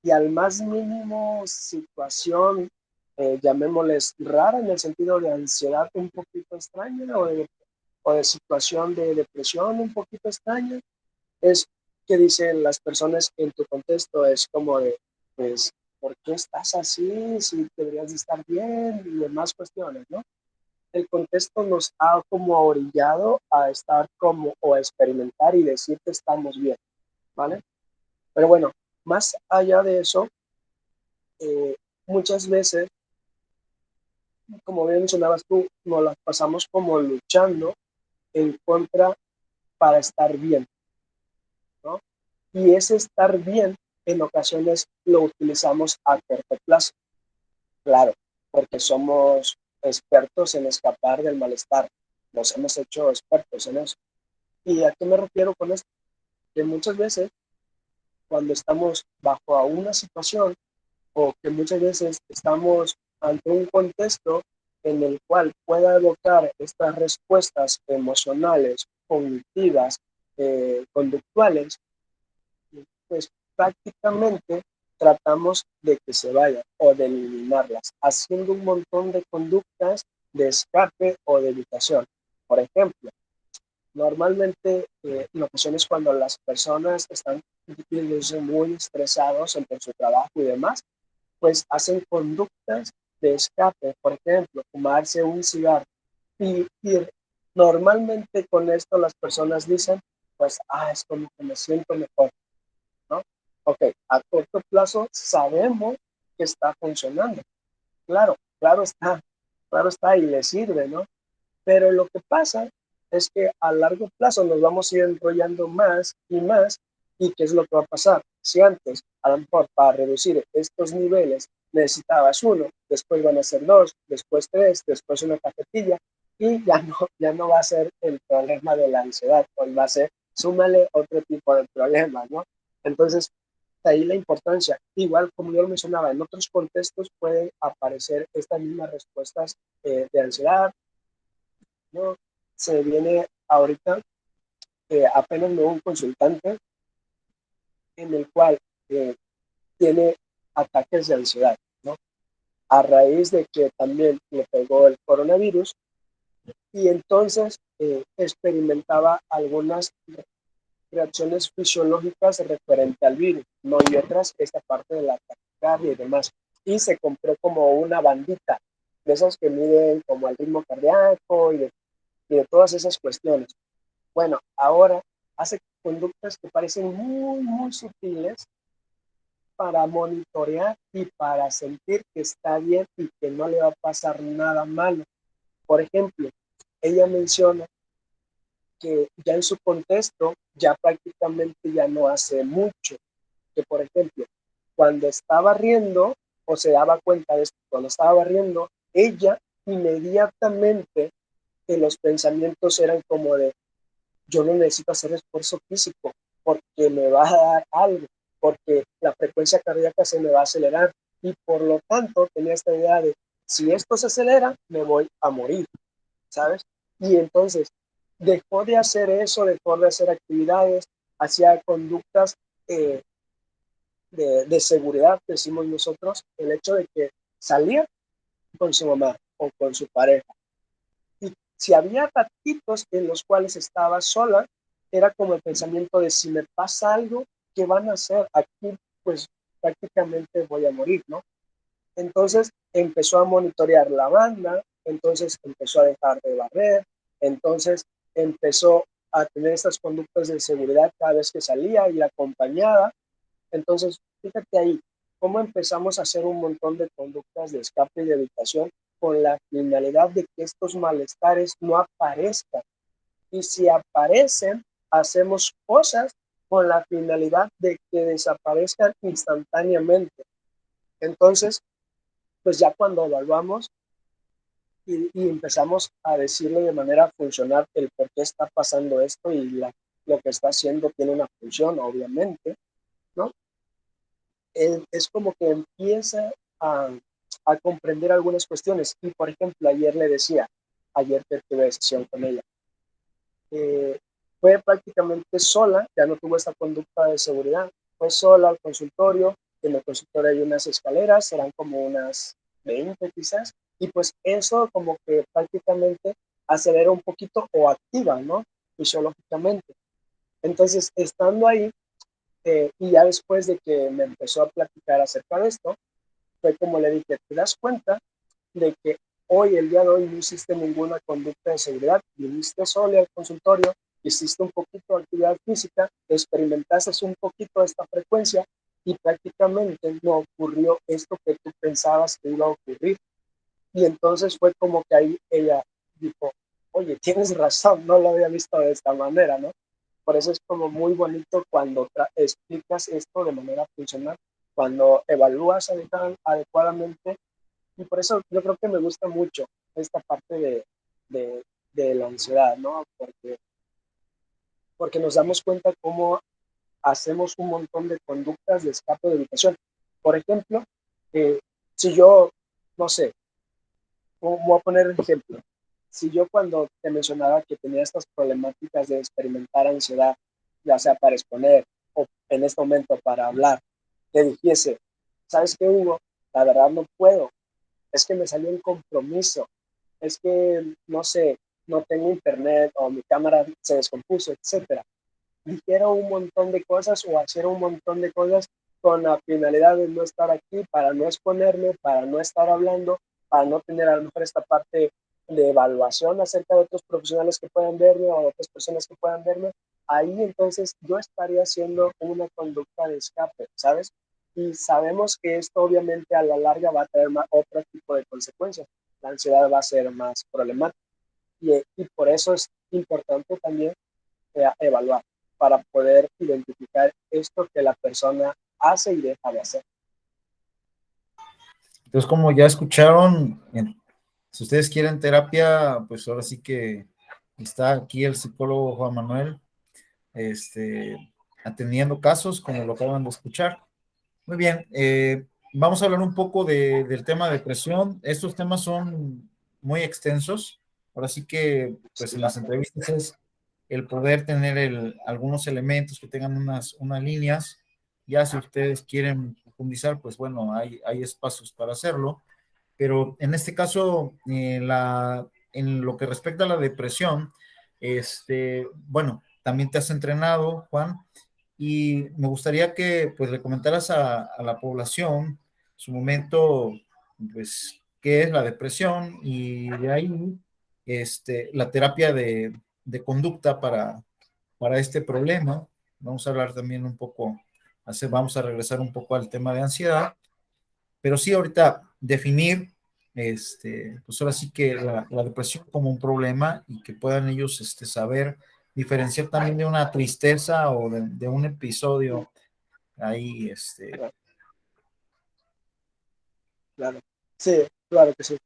Y al más mínimo situación, llamémosles rara en el sentido de ansiedad un poquito extraña o de situación de depresión un poquito extraña, es que dicen las personas en tu contexto, es como de, pues, ¿por qué estás así? Si deberías de estar bien y demás cuestiones, ¿no? El contexto nos ha como orillado a estar como o a experimentar y decir que estamos bien, ¿vale? Pero bueno, más allá de eso, eh, muchas veces, como bien mencionabas tú, nos las pasamos como luchando en contra para estar bien, ¿no? Y ese estar bien en ocasiones lo utilizamos a corto plazo, claro, porque somos expertos en escapar del malestar, nos hemos hecho expertos en eso. ¿Y a qué me refiero con esto? Que muchas veces cuando estamos bajo a una situación o que muchas veces estamos ante un contexto en el cual pueda evocar estas respuestas emocionales, cognitivas, conductuales, pues prácticamente tratamos de que se vayan o de eliminarlas, haciendo un montón de conductas de escape o de evitación. Por ejemplo, normalmente en ocasiones cuando las personas están muy estresados entre su trabajo y demás, pues hacen conductas de escape, por ejemplo, fumarse un cigarro. Y normalmente con esto las personas dicen, pues, es como que me siento mejor, ¿no? Ok, a corto plazo sabemos que está funcionando. Claro, claro está y le sirve, ¿no? Pero lo que pasa es que a largo plazo nos vamos a ir enrollando más y más. ¿Y qué es lo que va a pasar? Si antes, a lo mejor para reducir estos niveles necesitabas uno, después van a ser dos, después tres, después una cajetilla, y ya no va a ser el problema de la ansiedad, pues va a ser, súmale otro tipo de problemas, ¿no? Entonces, de ahí la importancia. Igual, como yo lo mencionaba, en otros contextos pueden aparecer estas mismas respuestas de ansiedad, ¿no? Se viene ahorita, apenas nuevo un consultante en el cual eh, tiene ataques de ansiedad, ¿no? A raíz de que también le pegó el coronavirus y entonces experimentaba algunas reacciones fisiológicas referente al virus, ¿no? Y otras, esta parte de la taquicardia y demás. Y se compró como una bandita de esas que miden como el ritmo cardíaco y de todas esas cuestiones. Bueno, ahora hace conductas que parecen muy sutiles para monitorear y para sentir que está bien y que no le va a pasar nada malo. Por ejemplo, ella menciona que ya en su contexto ya prácticamente ya no hace mucho, que por ejemplo, cuando estaba riendo o se daba cuenta de esto, cuando estaba riendo, ella inmediatamente los pensamientos eran como de yo no necesito hacer esfuerzo físico porque me va a dar algo, porque la frecuencia cardíaca se me va a acelerar y por lo tanto tenía esta idea de si esto se acelera, me voy a morir, ¿sabes? Y entonces dejó de hacer eso, dejó de hacer actividades, hacía conductas eh, de seguridad, decimos nosotros, el hecho de que salía con su mamá o con su pareja. Y si había ratitos en los cuales estaba sola, era como el pensamiento de si me pasa algo, ¿qué van a hacer? Aquí pues prácticamente voy a morir, ¿no? Entonces empezó a monitorear la banda, entonces empezó a dejar de barrer, entonces empezó a tener estas conductas de seguridad cada vez que salía y la acompañaba. Entonces, fíjate ahí, cómo empezamos a hacer un montón de conductas de escape y de evitación con la finalidad de que estos malestares no aparezcan. Y si aparecen, hacemos cosas con la finalidad de que desaparezcan instantáneamente. Entonces, pues ya cuando evaluamos y empezamos a decirle de manera funcional el por qué está pasando esto y lo que está haciendo tiene una función, obviamente, ¿no? Es como que empieza a comprender algunas cuestiones. Y, por ejemplo, ayer que tuve sesión con ella, eh, fue prácticamente sola, ya no tuvo esta conducta de seguridad, fue sola al consultorio, en el consultorio hay unas escaleras, serán como unas 20 quizás, y pues eso como que prácticamente acelera un poquito o activa, ¿no? Fisiológicamente. Entonces, estando ahí, y ya después de que me empezó a platicar acerca de esto, fue como le dije, ¿te das cuenta de que el día de hoy, no hiciste ninguna conducta de seguridad? Viniste solo al consultorio, hiciste un poquito de actividad física, experimentaste un poquito de esta frecuencia y prácticamente no ocurrió esto que tú pensabas que iba a ocurrir. Y entonces fue como que ahí ella dijo, oye, tienes razón, no lo había visto de esta manera, ¿no? Por eso es como muy bonito cuando explicas esto de manera funcional, cuando evalúas adecuadamente. Y por eso yo creo que me gusta mucho esta parte de, de la ansiedad, ¿no? Porque nos damos cuenta cómo hacemos un montón de conductas de escape de evitación. Por ejemplo, si yo, no sé, voy a poner un ejemplo. Si yo cuando te mencionaba que tenía estas problemáticas de experimentar ansiedad, ya sea para exponer o en este momento para hablar, te dijese, ¿sabes qué, Hugo? La verdad no puedo, es que me salió un compromiso, es que, no sé, no tengo internet o mi cámara se descompuso, etcétera. Dijera un montón de cosas o hacer un montón de cosas con la finalidad de no estar aquí, para no exponerme, para no estar hablando, para no tener a lo mejor esta parte de evaluación acerca de otros profesionales que puedan verme o otras personas que puedan verme. Ahí entonces yo estaría haciendo una conducta de escape, ¿sabes? Y sabemos que esto obviamente a la larga va a tener otro tipo de consecuencias. La ansiedad va a ser más problemática y por eso es importante también evaluar para poder identificar esto que la persona hace y deja de hacer. Entonces, como ya escucharon, si ustedes quieren terapia, pues ahora sí que está aquí el psicólogo Juan Manuel, atendiendo casos, como lo acaban de escuchar. Muy bien, vamos a hablar un poco del tema de depresión. Estos temas son muy extensos. Ahora sí que, pues en las entrevistas es el poder tener algunos elementos que tengan unas líneas. Ya si ustedes quieren profundizar, pues bueno, hay espacios para hacerlo. Pero en este caso, en lo que respecta a la depresión, bueno, también te has entrenado, Juan, y me gustaría que pues le comentaras a la población su momento, pues, qué es la depresión y de ahí la terapia de conducta para este problema. Vamos a hablar también un poco, vamos a regresar un poco al tema de ansiedad, pero sí ahorita definir, pues ahora sí que la depresión como un problema y que puedan ellos saber diferenciar también de una tristeza o de un episodio ahí, Claro, claro. Sí, claro que sí.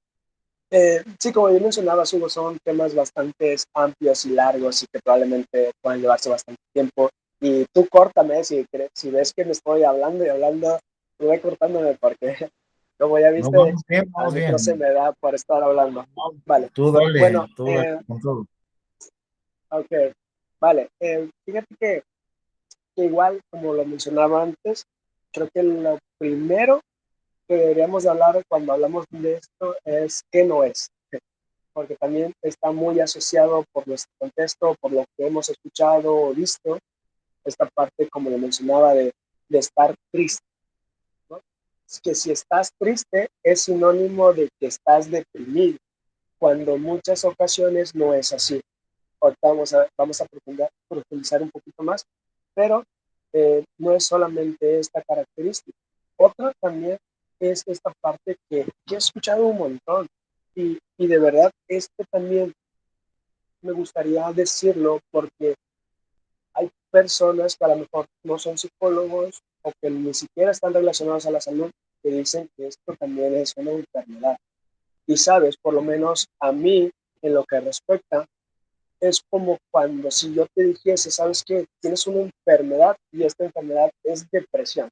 Sí, como bien mencionabas, Hugo, son temas bastante amplios y largos y que probablemente puedan llevarse bastante tiempo. Y tú córtame si ves que me estoy hablando y hablando, tú voy cortándome porque, como ya no viste, vamos bien, al vamos micro se bien. me da por estar hablando. Vale. Bueno, Tú dale con todo. ok, vale. Fíjate que igual, como lo mencionaba antes, creo que lo primero que deberíamos de hablar cuando hablamos de esto es qué no es, porque también está muy asociado por nuestro contexto, por lo que hemos escuchado o visto, esta parte, como lo mencionaba, de estar triste, ¿no? Es que si estás triste es sinónimo de que estás deprimido, cuando en muchas ocasiones no es así. Ahorita vamos a profundizar un poquito más, pero no es solamente esta característica. Otra también es esta parte que he escuchado un montón y de verdad esto también me gustaría decirlo porque hay personas que a lo mejor no son psicólogos o que ni siquiera están relacionados a la salud que dicen que esto también es una enfermedad. Y sabes, por lo menos a mí, en lo que respecta, es como cuando si yo te dijese, sabes que tienes una enfermedad y esta enfermedad es depresión.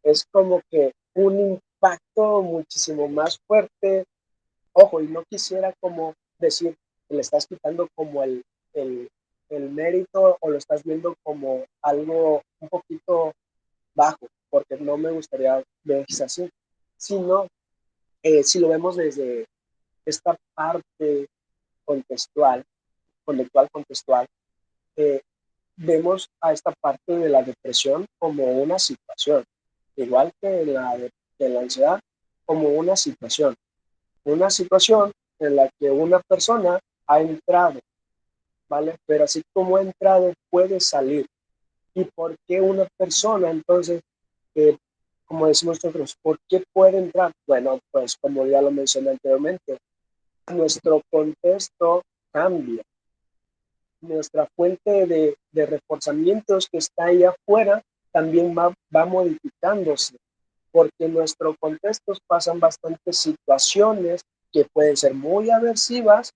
Es como que un impacto muchísimo más fuerte. Ojo, y no quisiera como decir que le estás quitando como el, el mérito o lo estás viendo como algo un poquito bajo, porque no me gustaría verse así, sino si lo vemos desde esta parte contextual, contextual, eh, vemos a esta parte de la depresión como una situación, igual que de la ansiedad, como una situación en la que una persona ha entrado, ¿vale? Pero así como ha entrado, puede salir. ¿Y por qué una persona entonces, eh, como decimos nosotros, por qué puede entrar? Bueno, pues como ya lo mencioné anteriormente, nuestro contexto cambia, nuestra fuente de reforzamientos que está ahí afuera también va modificándose, porque en nuestros contextos pasan bastantes situaciones que pueden ser muy aversivas,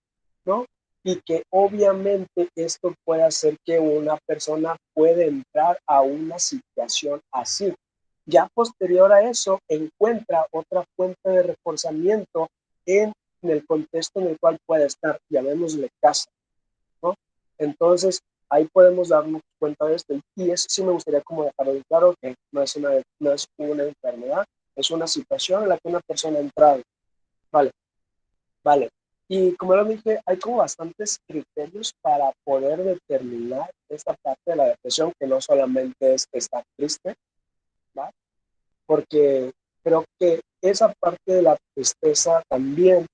¿no? Y que obviamente esto puede hacer que una persona pueda entrar a una situación así. Ya posterior a eso, encuentra otra fuente de reforzamiento en el contexto en el cual puede estar, llamémosle casa, ¿no? Entonces, ahí podemos darnos cuenta de esto. Y eso sí me gustaría como dejarlo claro, que no es una enfermedad, es una situación en la que una persona ha entrado. Vale, vale. Y como lo dije, hay como bastantes criterios para poder determinar esta parte de la depresión, que no solamente es estar triste, ¿va? Porque creo que esa parte de la tristeza también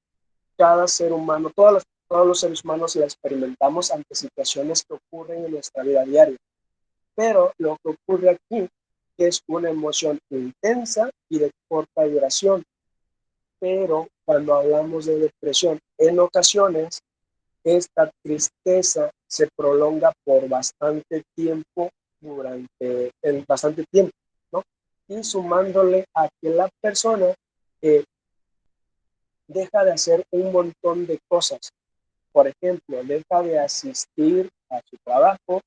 cada ser humano, todos los seres humanos la experimentamos ante situaciones que ocurren en nuestra vida diaria. Pero lo que ocurre aquí es una emoción intensa y de corta duración. Pero cuando hablamos de depresión, en ocasiones esta tristeza se prolonga por bastante tiempo, bastante tiempo, ¿no? Y sumándole a que la persona eh, deja de hacer un montón de cosas. Por ejemplo, deja de asistir a su trabajo,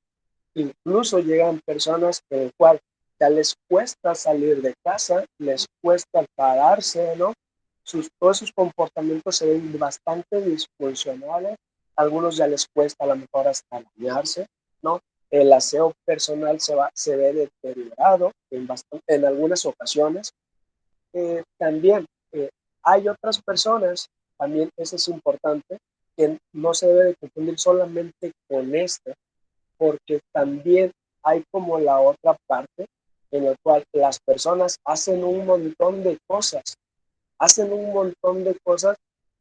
incluso llegan personas en el cual ya les cuesta salir de casa, les cuesta pararse, ¿no? Todos sus comportamientos se ven bastante disfuncionales, algunos ya les cuesta a lo mejor hasta bañarse, ¿no? El aseo personal se ve deteriorado en algunas ocasiones. También hay otras personas, también eso es importante, que no se debe de confundir solamente con esto, porque también hay como la otra parte en la cual las personas hacen un montón de cosas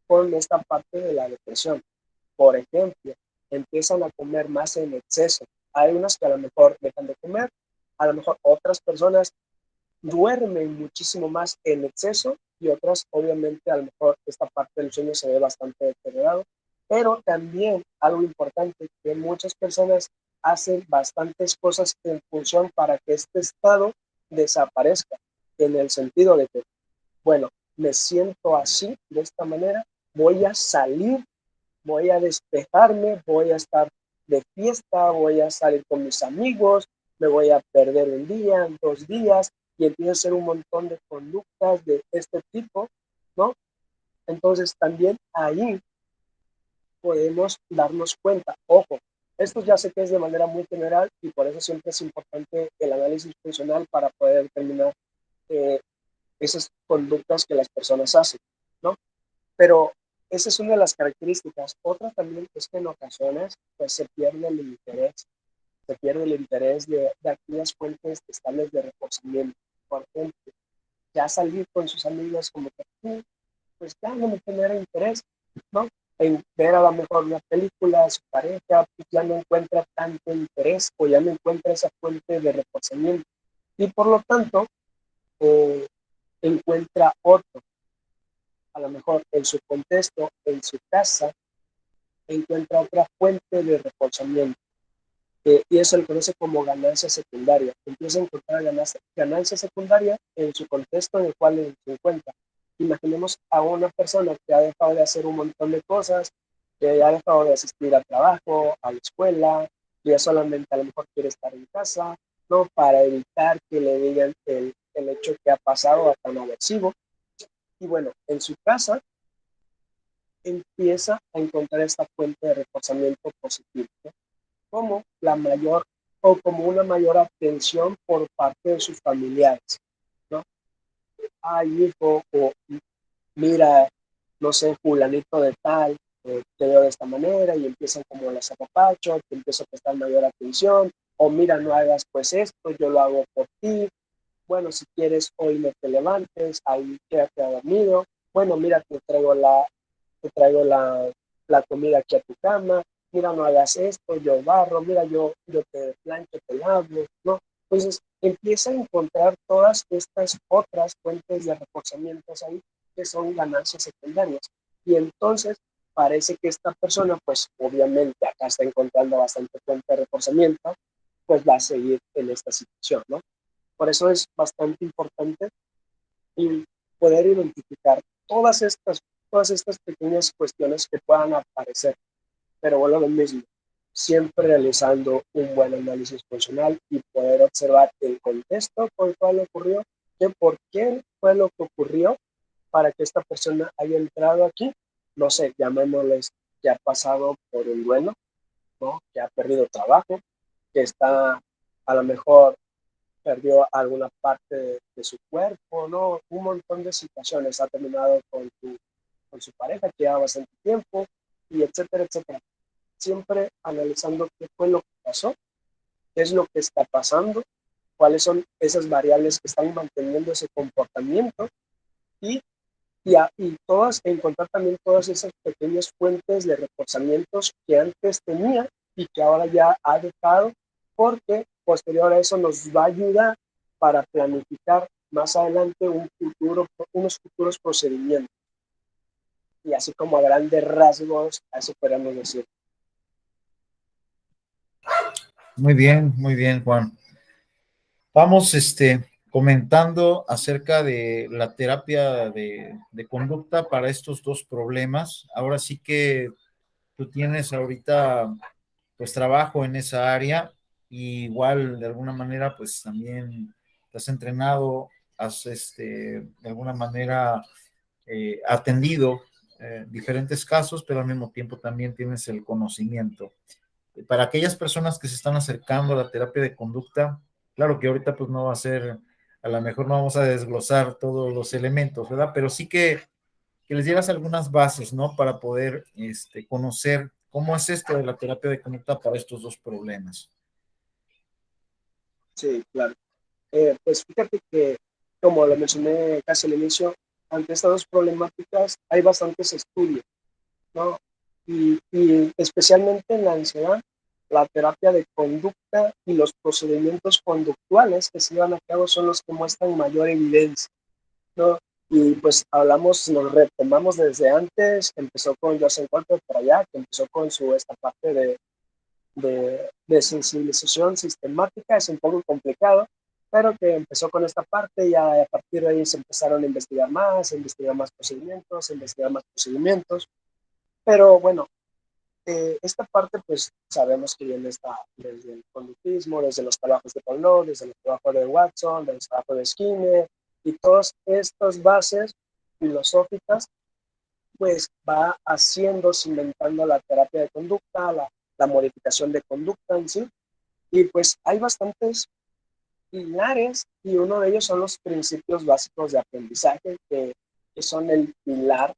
con esta parte de la depresión. Por ejemplo, empiezan a comer más en exceso. Hay unas que a lo mejor dejan de comer, a lo mejor otras personas duermen muchísimo más en exceso y otras, obviamente, a lo mejor esta parte del sueño se ve bastante deteriorado, pero también algo importante que muchas personas hacen bastantes cosas en función para que este estado desaparezca, en el sentido de que, bueno, me siento así, de esta manera, voy a salir, voy a despejarme, voy a estar de fiesta, voy a salir con mis amigos, me voy a perder un día, 2 días, y empiezo a hacer un montón de conductas de este tipo, ¿no? Entonces también ahí podemos darnos cuenta, ojo, esto ya sé que es de manera muy general y por eso siempre es importante el análisis funcional para poder determinar eh, esas conductas que las personas hacen, ¿no? Pero esa es una de las características. Otra también es que en ocasiones pues, se pierde el interés de aquellas fuentes estables de reforzamiento. Por ejemplo, ya salir con sus amigos como que pues ya no me genera interés, ¿no? En ver a lo mejor una película, su pareja, pues ya no encuentra tanto interés o ya no encuentra esa fuente de reforzamiento. Y por lo tanto, eh, encuentra otro, a lo mejor en su contexto, en su casa, encuentra otra fuente de reforzamiento. Y eso se le conoce como ganancia secundaria. Empieza a encontrar ganancia secundaria en su contexto en el cual se encuentra. Imaginemos a una persona que ha dejado de hacer un montón de cosas, que ya ha dejado de asistir al trabajo, a la escuela, que ya solamente a lo mejor quiere estar en casa, ¿no? Para evitar que le digan el hecho que ha pasado a tan aversivo. Y bueno, en su casa empieza a encontrar esta fuente de reforzamiento positivo, ¿no? Como la mayor o como una mayor atención por parte de sus familiares, ¿no? Ay, hijo, o mira, no sé, fulanito de tal, te veo de esta manera y empiezan como las apapachos, te empiezo a prestar mayor atención, o mira, no hagas pues esto, yo lo hago por ti, bueno, si quieres hoy no te levantes, ahí quédate dormido, bueno, mira, te traigo la comida aquí a tu cama, mira, no hagas esto, yo barro, mira, yo te plancho, te lavo, ¿no? Entonces, empieza a encontrar todas estas otras fuentes de reforzamientos ahí que son ganancias secundarias. Y entonces parece que esta persona, pues obviamente acá está encontrando bastante fuente de reforzamiento, pues va a seguir en esta situación, ¿no? Por eso es bastante importante y poder identificar todas estas pequeñas cuestiones que puedan aparecer. Pero bueno, lo mismo, siempre realizando un buen análisis funcional y poder observar el contexto por el cual ocurrió, que por qué fue lo que ocurrió para que esta persona haya entrado aquí, no sé, llamémosles que ha pasado por un duelo, ¿no? Que ha perdido trabajo, que está a lo mejor perdió alguna parte de su cuerpo, ¿no? Un montón de situaciones. Ha terminado con su pareja, que lleva bastante tiempo, y etcétera, etcétera. Siempre analizando qué fue lo que pasó, qué es lo que está pasando, cuáles son esas variables que están manteniendo ese comportamiento y, y todas, encontrar también todas esas pequeñas fuentes de reforzamientos que antes tenía y que ahora ya ha dejado, porque posterior a eso nos va a ayudar para planificar más adelante unos futuros procedimientos. Y así como a grandes rasgos, eso podríamos decir. Muy bien, Juan. Vamos, comentando acerca de la terapia de conducta para estos dos problemas. Ahora sí que tú tienes ahorita, pues, trabajo en esa área, y igual, de alguna manera, pues, también te has entrenado, has, de alguna manera, atendido diferentes casos, pero al mismo tiempo también tienes el conocimiento. Para aquellas personas que se están acercando a la terapia de conducta, claro que ahorita pues no va a ser, a lo mejor no vamos a desglosar todos los elementos, ¿verdad? Pero sí que les dieras algunas bases, ¿no? Para poder conocer cómo es esto de la terapia de conducta para estos dos problemas. Sí, claro. Pues fíjate que, como lo mencioné casi al inicio, ante estas dos problemáticas hay bastantes estudios, ¿no? Y especialmente en la ansiedad, la terapia de conducta y los procedimientos conductuales que se llevan a cabo son los que muestran mayor evidencia, ¿no? Y pues hablamos, nos retomamos desde antes, empezó con Joseph Goldberg para allá, que empezó con esta parte de sensibilización sistemática, es un poco complicado, pero que empezó con esta parte y a partir de ahí se empezaron a investigar más procedimientos, a investigar más procedimientos, pero bueno, esta parte pues sabemos que viene desde el conductismo, desde los trabajos de Pavlov, desde los trabajos de Watson, desde los trabajos de Skinner, y todas estas bases filosóficas pues va haciendo, cimentando la terapia de conducta, la modificación de conducta en sí. Y pues hay bastantes pilares y uno de ellos son los principios básicos de aprendizaje que son el pilar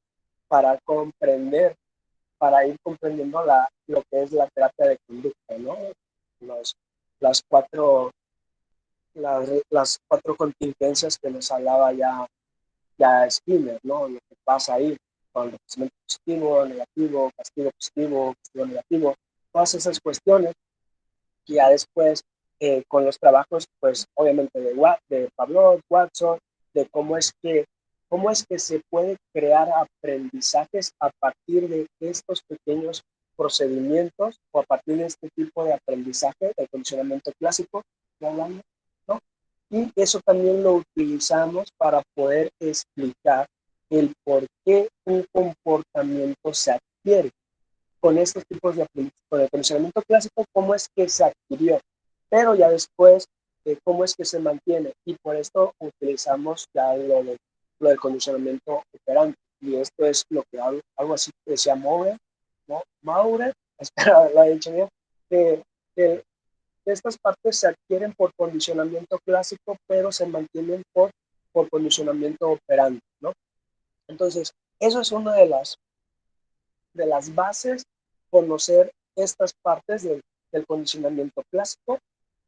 para comprender, para ir comprendiendo lo que es la terapia de conducta, ¿no? Los, las, cuatro, las cuatro contingencias que nos hablaba ya Skinner, ¿no? Lo que pasa ahí con el pensamiento positivo, negativo, castigo negativo, todas esas cuestiones que ya después con los trabajos, pues obviamente de Pavlov, Watson, de cómo es que se puede crear aprendizajes a partir de estos pequeños procedimientos o a partir de este tipo de aprendizaje, del funcionamiento clásico, ¿no? Y eso también lo utilizamos para poder explicar el por qué un comportamiento se adquiere. con estos tipos de con el condicionamiento clásico, cómo es que se adquirió, pero ya después, cómo es que se mantiene. Y por esto utilizamos ya lo del condicionamiento operante. Y esto es lo que algo así que decía Maurer, ¿no? Maurer, espero haberlo dicho bien, que estas partes se adquieren por condicionamiento clásico, pero se mantienen por condicionamiento operante, ¿no? Entonces, eso es una de las bases, conocer estas partes del condicionamiento clásico,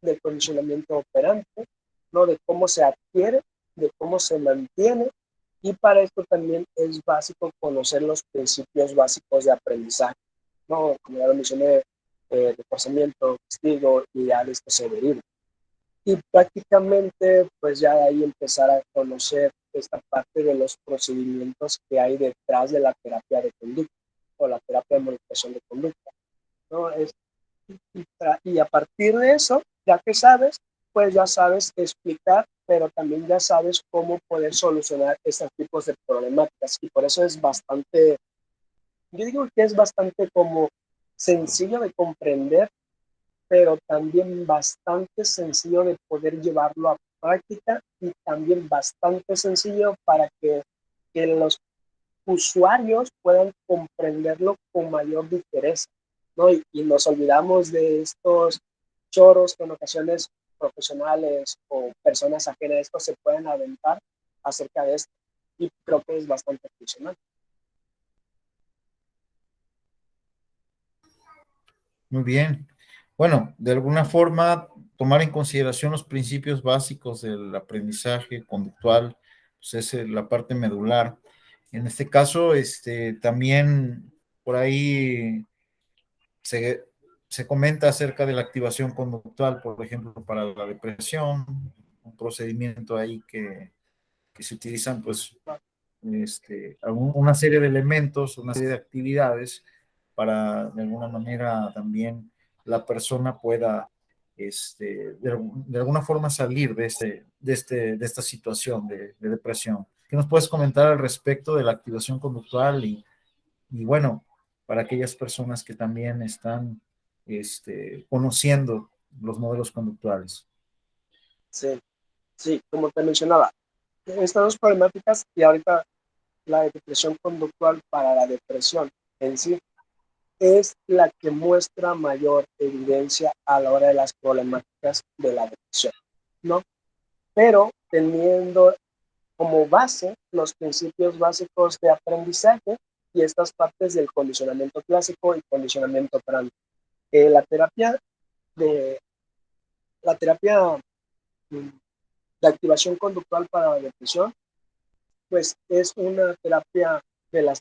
del condicionamiento operante, ¿no? De cómo se adquiere, de cómo se mantiene, y para esto también es básico conocer los principios básicos de aprendizaje, ¿no? Como ya lo mencioné, reforzamiento, castigo, y ya de esto se deriva. Y prácticamente, pues ya de ahí empezar a conocer esta parte de los procedimientos que hay detrás de la terapia de conducta o la terapia de modificación de conducta, ¿no? Y a partir de eso, ya que sabes, pues ya sabes explicar, pero también ya sabes cómo poder solucionar estos tipos de problemáticas. Y por eso es bastante, yo digo que es bastante como sencillo de comprender, pero también bastante sencillo de poder llevarlo a práctica y también bastante sencillo para que los usuarios puedan comprenderlo con mayor diferencia, ¿no? Y nos olvidamos de estos choros que en ocasiones profesionales o personas ajenas a esto se pueden aventar acerca de esto. Y creo que es bastante funcional. Muy bien. Bueno, de alguna forma, tomar en consideración los principios básicos del aprendizaje conductual, pues es la parte medular. En este caso, también por ahí se, se comenta acerca de la activación conductual, por ejemplo, para la depresión, un procedimiento ahí que se utilizan, pues, una serie de elementos, una serie de actividades para, de alguna manera, también la persona pueda, de alguna forma salir de esta situación de depresión. ¿Qué nos puedes comentar al respecto de la activación conductual y bueno, para aquellas personas que también están conociendo los modelos conductuales? Sí, sí, como te mencionaba, estas dos problemáticas y ahorita la depresión conductual para la depresión en sí es la que muestra mayor evidencia a la hora de las problemáticas de la depresión, ¿no? Pero teniendo como base los principios básicos de aprendizaje y estas partes del condicionamiento clásico y condicionamiento operante. La terapia de la terapia de activación conductual para la depresión, pues es una terapia de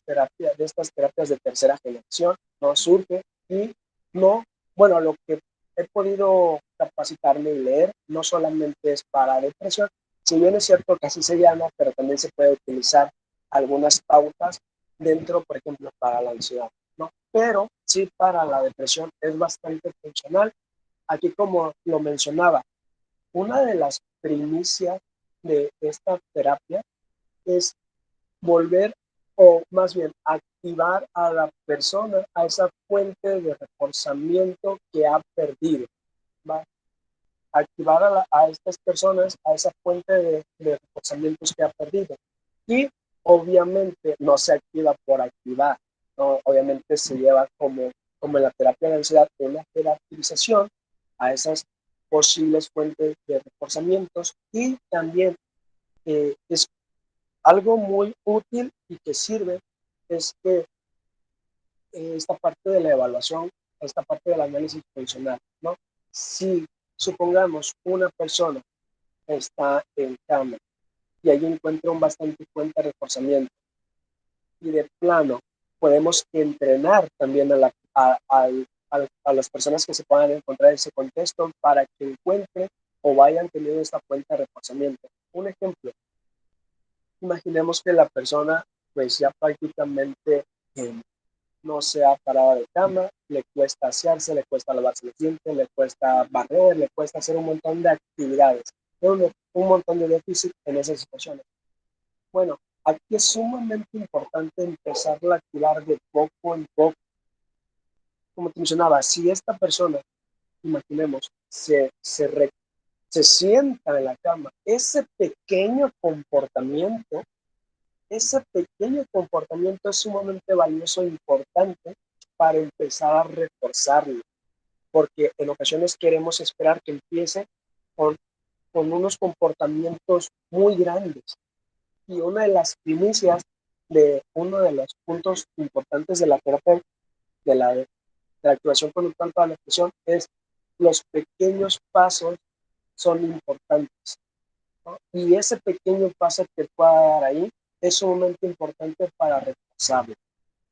estas terapias de tercera generación, no surge y no, bueno, lo que he podido capacitarme y leer no solamente es para depresión, si bien es cierto que así se llama, pero también se puede utilizar algunas pautas dentro, por ejemplo, para la ansiedad, ¿no? Pero sí para la depresión es bastante funcional. Aquí, como lo mencionaba, una de las primicias de esta terapia es volver o más bien activar a la persona a esa fuente de reforzamiento que ha perdido. ¿Va? Activar a estas personas a esa fuente de reforzamientos que ha perdido. Y obviamente no se activa por activar, ¿no? Obviamente se lleva como en la terapia de ansiedad una jerarquización a esas posibles fuentes de reforzamientos y también es algo muy útil y que sirve es que esta parte de la evaluación, esta parte del análisis funcional, ¿no? Si supongamos una persona está en cama y ahí encuentra un bastante fuerte reforzamiento y de plano podemos entrenar también a las personas que se puedan encontrar en ese contexto para que encuentren o vayan teniendo esta fuente de reforzamiento. Un ejemplo, imaginemos que la persona pues ya prácticamente no se ha parado de cama, le cuesta asearse, le cuesta lavarse los dientes, le cuesta barrer, le cuesta hacer un montón de actividades, un montón de déficit en esas situaciones. Bueno, aquí es sumamente importante empezarla a activar de poco en poco, como te mencionaba, si esta persona, imaginemos, se sienta en la cama, ese pequeño comportamiento es sumamente valioso e importante para empezar a reforzarlo, porque en ocasiones queremos esperar que empiece con, con unos comportamientos muy grandes. Y una de las primicias de uno de los puntos importantes de la terapia, de la activación conductual para la expresión, es los pequeños pasos son importantes, ¿no? Y ese pequeño paso que pueda dar ahí es sumamente importante para reforzarlo.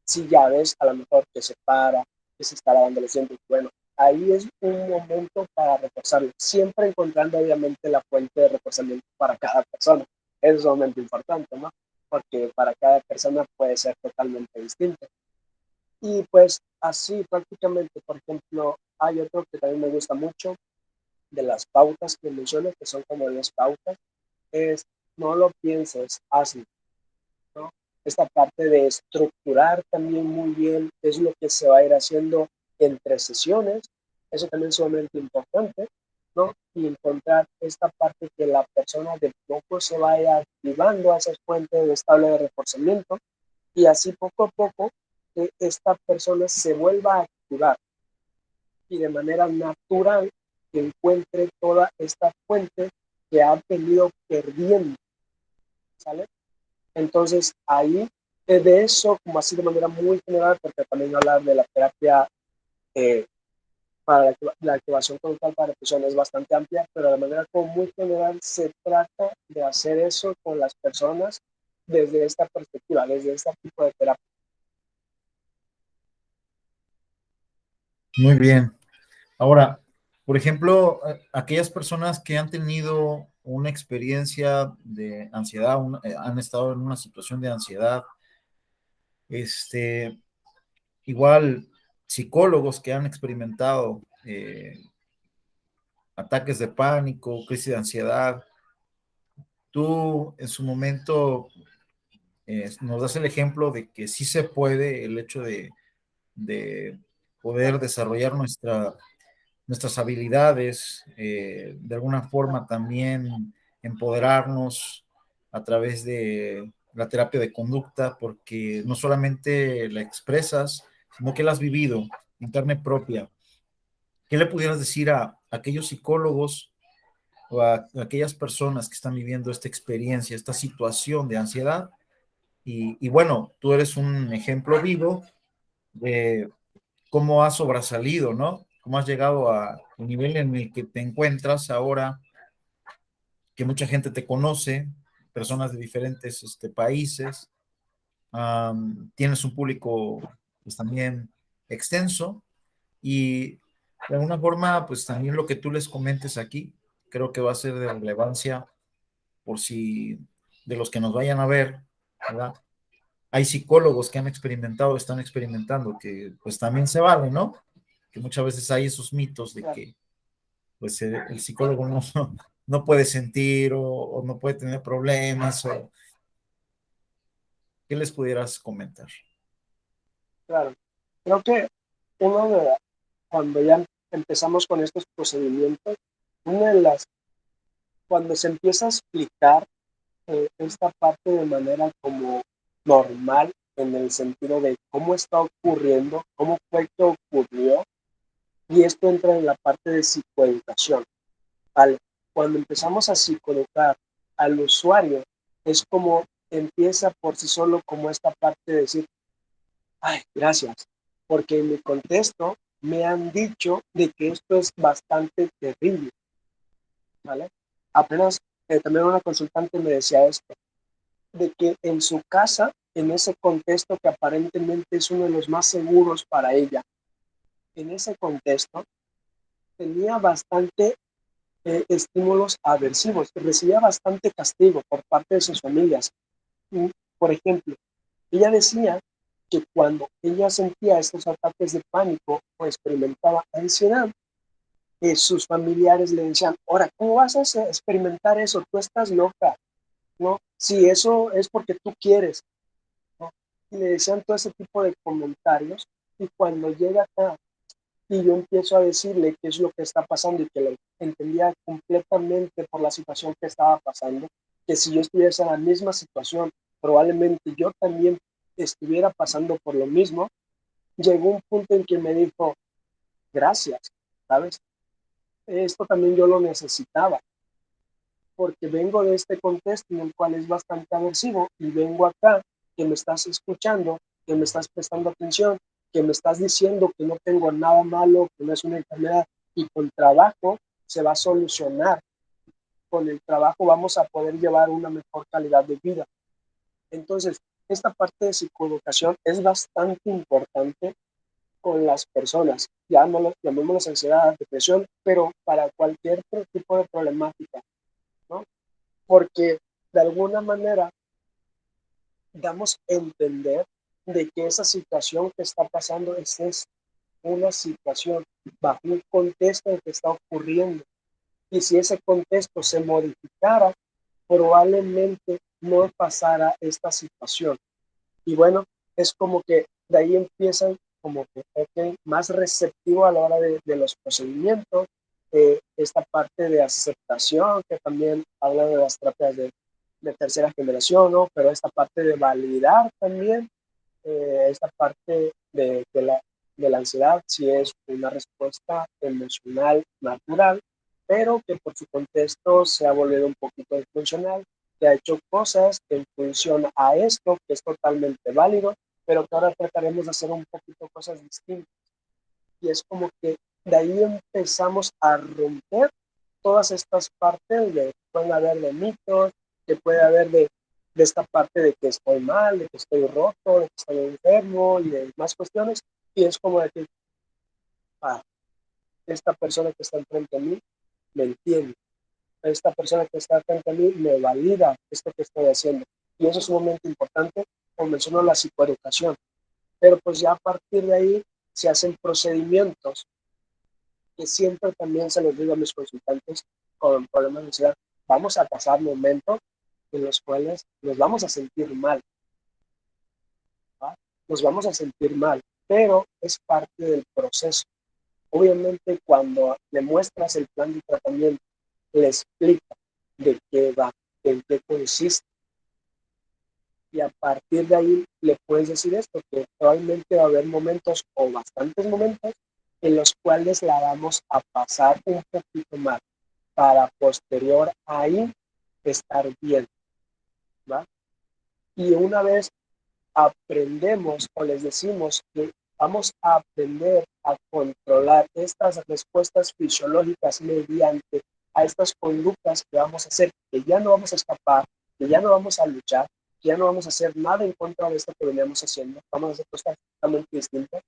Si ya ves a lo mejor que se para, que se está lavando los dientes, bueno, ahí es un momento para reforzarlo, siempre encontrando obviamente la fuente de reforzamiento para cada persona. Es sumamente importante, ¿no? Porque para cada persona puede ser totalmente distinto. Y pues así prácticamente, por ejemplo, hay otro que también me gusta mucho de las pautas que menciono, que son como 10 pautas, es no lo pienses, hazlo, ¿no? Esta parte de estructurar también muy bien es lo que se va a ir haciendo entre sesiones, eso también es sumamente importante, ¿no? Y encontrar esta parte que la persona de poco se vaya activando a esas fuentes de estable de reforzamiento y así poco a poco que esta persona se vuelva a activar y de manera natural que encuentre toda esta fuente que ha venido perdiendo, ¿sale? Entonces ahí, de eso, como así de manera muy general, porque también hablar de la terapia eh, para la activación conductual para depresión es bastante amplia, pero de manera como muy general se trata de hacer eso con las personas desde esta perspectiva, desde este tipo de terapia. Muy bien. Ahora, por ejemplo, aquellas personas que han tenido una experiencia de ansiedad, han estado en una situación de ansiedad, este, igual psicólogos que han experimentado ataques de pánico, crisis de ansiedad, tú en su momento nos das el ejemplo de que sí se puede el hecho de poder desarrollar nuestras habilidades, de alguna forma también empoderarnos a través de la terapia de conducta, porque no solamente la expresas, sino que la has vivido en carne propia. ¿Qué le pudieras decir a aquellos psicólogos o a aquellas personas que están viviendo esta experiencia, esta situación de ansiedad? Y bueno, tú eres un ejemplo vivo de cómo has sobresalido, ¿no? Cómo has llegado a un nivel en el que te encuentras ahora, que mucha gente te conoce, personas de diferentes países, tienes un público pues también extenso y de alguna forma pues también lo que tú les comentes aquí creo que va a ser de relevancia por si de los que nos vayan a ver, ¿verdad? Hay psicólogos que han experimentado, están experimentando, que pues también se vale, ¿no? Que muchas veces hay esos mitos de Claro, que pues el psicólogo no puede sentir o no puede tener problemas, o qué les pudieras comentar. claro. Creo que uno de, cuando ya empezamos con estos procedimientos, una de las, cuando se empieza a explicar esta parte de manera como normal, en el sentido de cómo está ocurriendo, cómo fue que ocurrió, y esto entra en la parte de psicoeducación, ¿vale? Cuando empezamos a psicoeducar al usuario, es como empieza por sí solo como esta parte de decir, ay, gracias, porque en mi contexto me han dicho de que esto es bastante terrible, ¿vale? Apenas también una consultante me decía esto, de que en su casa, en ese contexto que aparentemente es uno de los más seguros para ella, en ese contexto tenía bastante estímulos aversivos, recibía bastante castigo por parte de sus familias. Por ejemplo, ella decía que cuando ella sentía estos ataques de pánico o experimentaba ansiedad, sus familiares le decían, ahora, ¿cómo vas a experimentar eso? Tú estás loca, ¿no? Si eso es porque tú quieres, ¿no? Y le decían todo ese tipo de comentarios y cuando llega acá y yo empiezo a decirle qué es lo que está pasando y que lo entendía completamente por la situación que estaba pasando, que si yo estuviese en la misma situación, probablemente yo también estuviera pasando por lo mismo. Llegó un punto en que me dijo, gracias, ¿sabes? Esto también yo lo necesitaba, porque vengo de este contexto en el cual es bastante aversivo y vengo acá, que me estás escuchando, que me estás prestando atención, que me estás diciendo que no tengo nada malo, que no es una enfermedad y con trabajo se va a solucionar. Con el trabajo vamos a poder llevar una mejor calidad de vida. Entonces, esta parte de psicoeducación es bastante importante con las personas, llamémoslo ansiedad, depresión, pero para cualquier tipo de problemática, ¿no? Porque de alguna manera damos a entender de que esa situación que está pasando es una situación bajo un contexto en el que está ocurriendo. Y si ese contexto se modificara, probablemente no pasara esta situación. Y bueno, es como que de ahí empiezan como que okay, más receptivo a la hora de los procedimientos, esta parte de aceptación, que también habla de las terapias de tercera generación, ¿no? Pero esta parte de validar también, esta parte de la ansiedad, si es una respuesta emocional natural, pero que por su contexto se ha volvido un poquito disfuncional, que ha hecho cosas en función a esto, que es totalmente válido, pero que ahora trataremos de hacer un poquito cosas distintas. Y es como que de ahí empezamos a romper todas estas partes de pueden haber de mitos, que puede haber de esta parte de que estoy mal, de que estoy roto, de que estoy enfermo y de más cuestiones. Y es como decir, ah, esta persona que está enfrente a mí me entiende, esta persona que está frente a mí me valida esto que estoy haciendo. Y eso es sumamente importante, como menciono, la psicoeducación. Pero pues ya a partir de ahí se hacen procedimientos que siempre también se los digo a mis consultantes con problemas de ansiedad. Vamos a pasar momentos en los cuales nos vamos a sentir mal, ¿va? Nos vamos a sentir mal, pero es parte del proceso. Obviamente cuando le muestras el plan de tratamiento, le explica de qué va, en qué consiste, y a partir de ahí le puedes decir esto, que probablemente va a haber momentos o bastantes momentos en los cuales la vamos a pasar un poquito mal para posterior ahí estar bien, ¿va? Y una vez aprendemos o les decimos que vamos a aprender a controlar estas respuestas fisiológicas mediante a estas conductas que vamos a hacer, que ya no vamos a escapar, que ya no vamos a luchar, que ya no vamos a hacer nada en contra de esto que veníamos haciendo, vamos a hacer cosas totalmente distintas.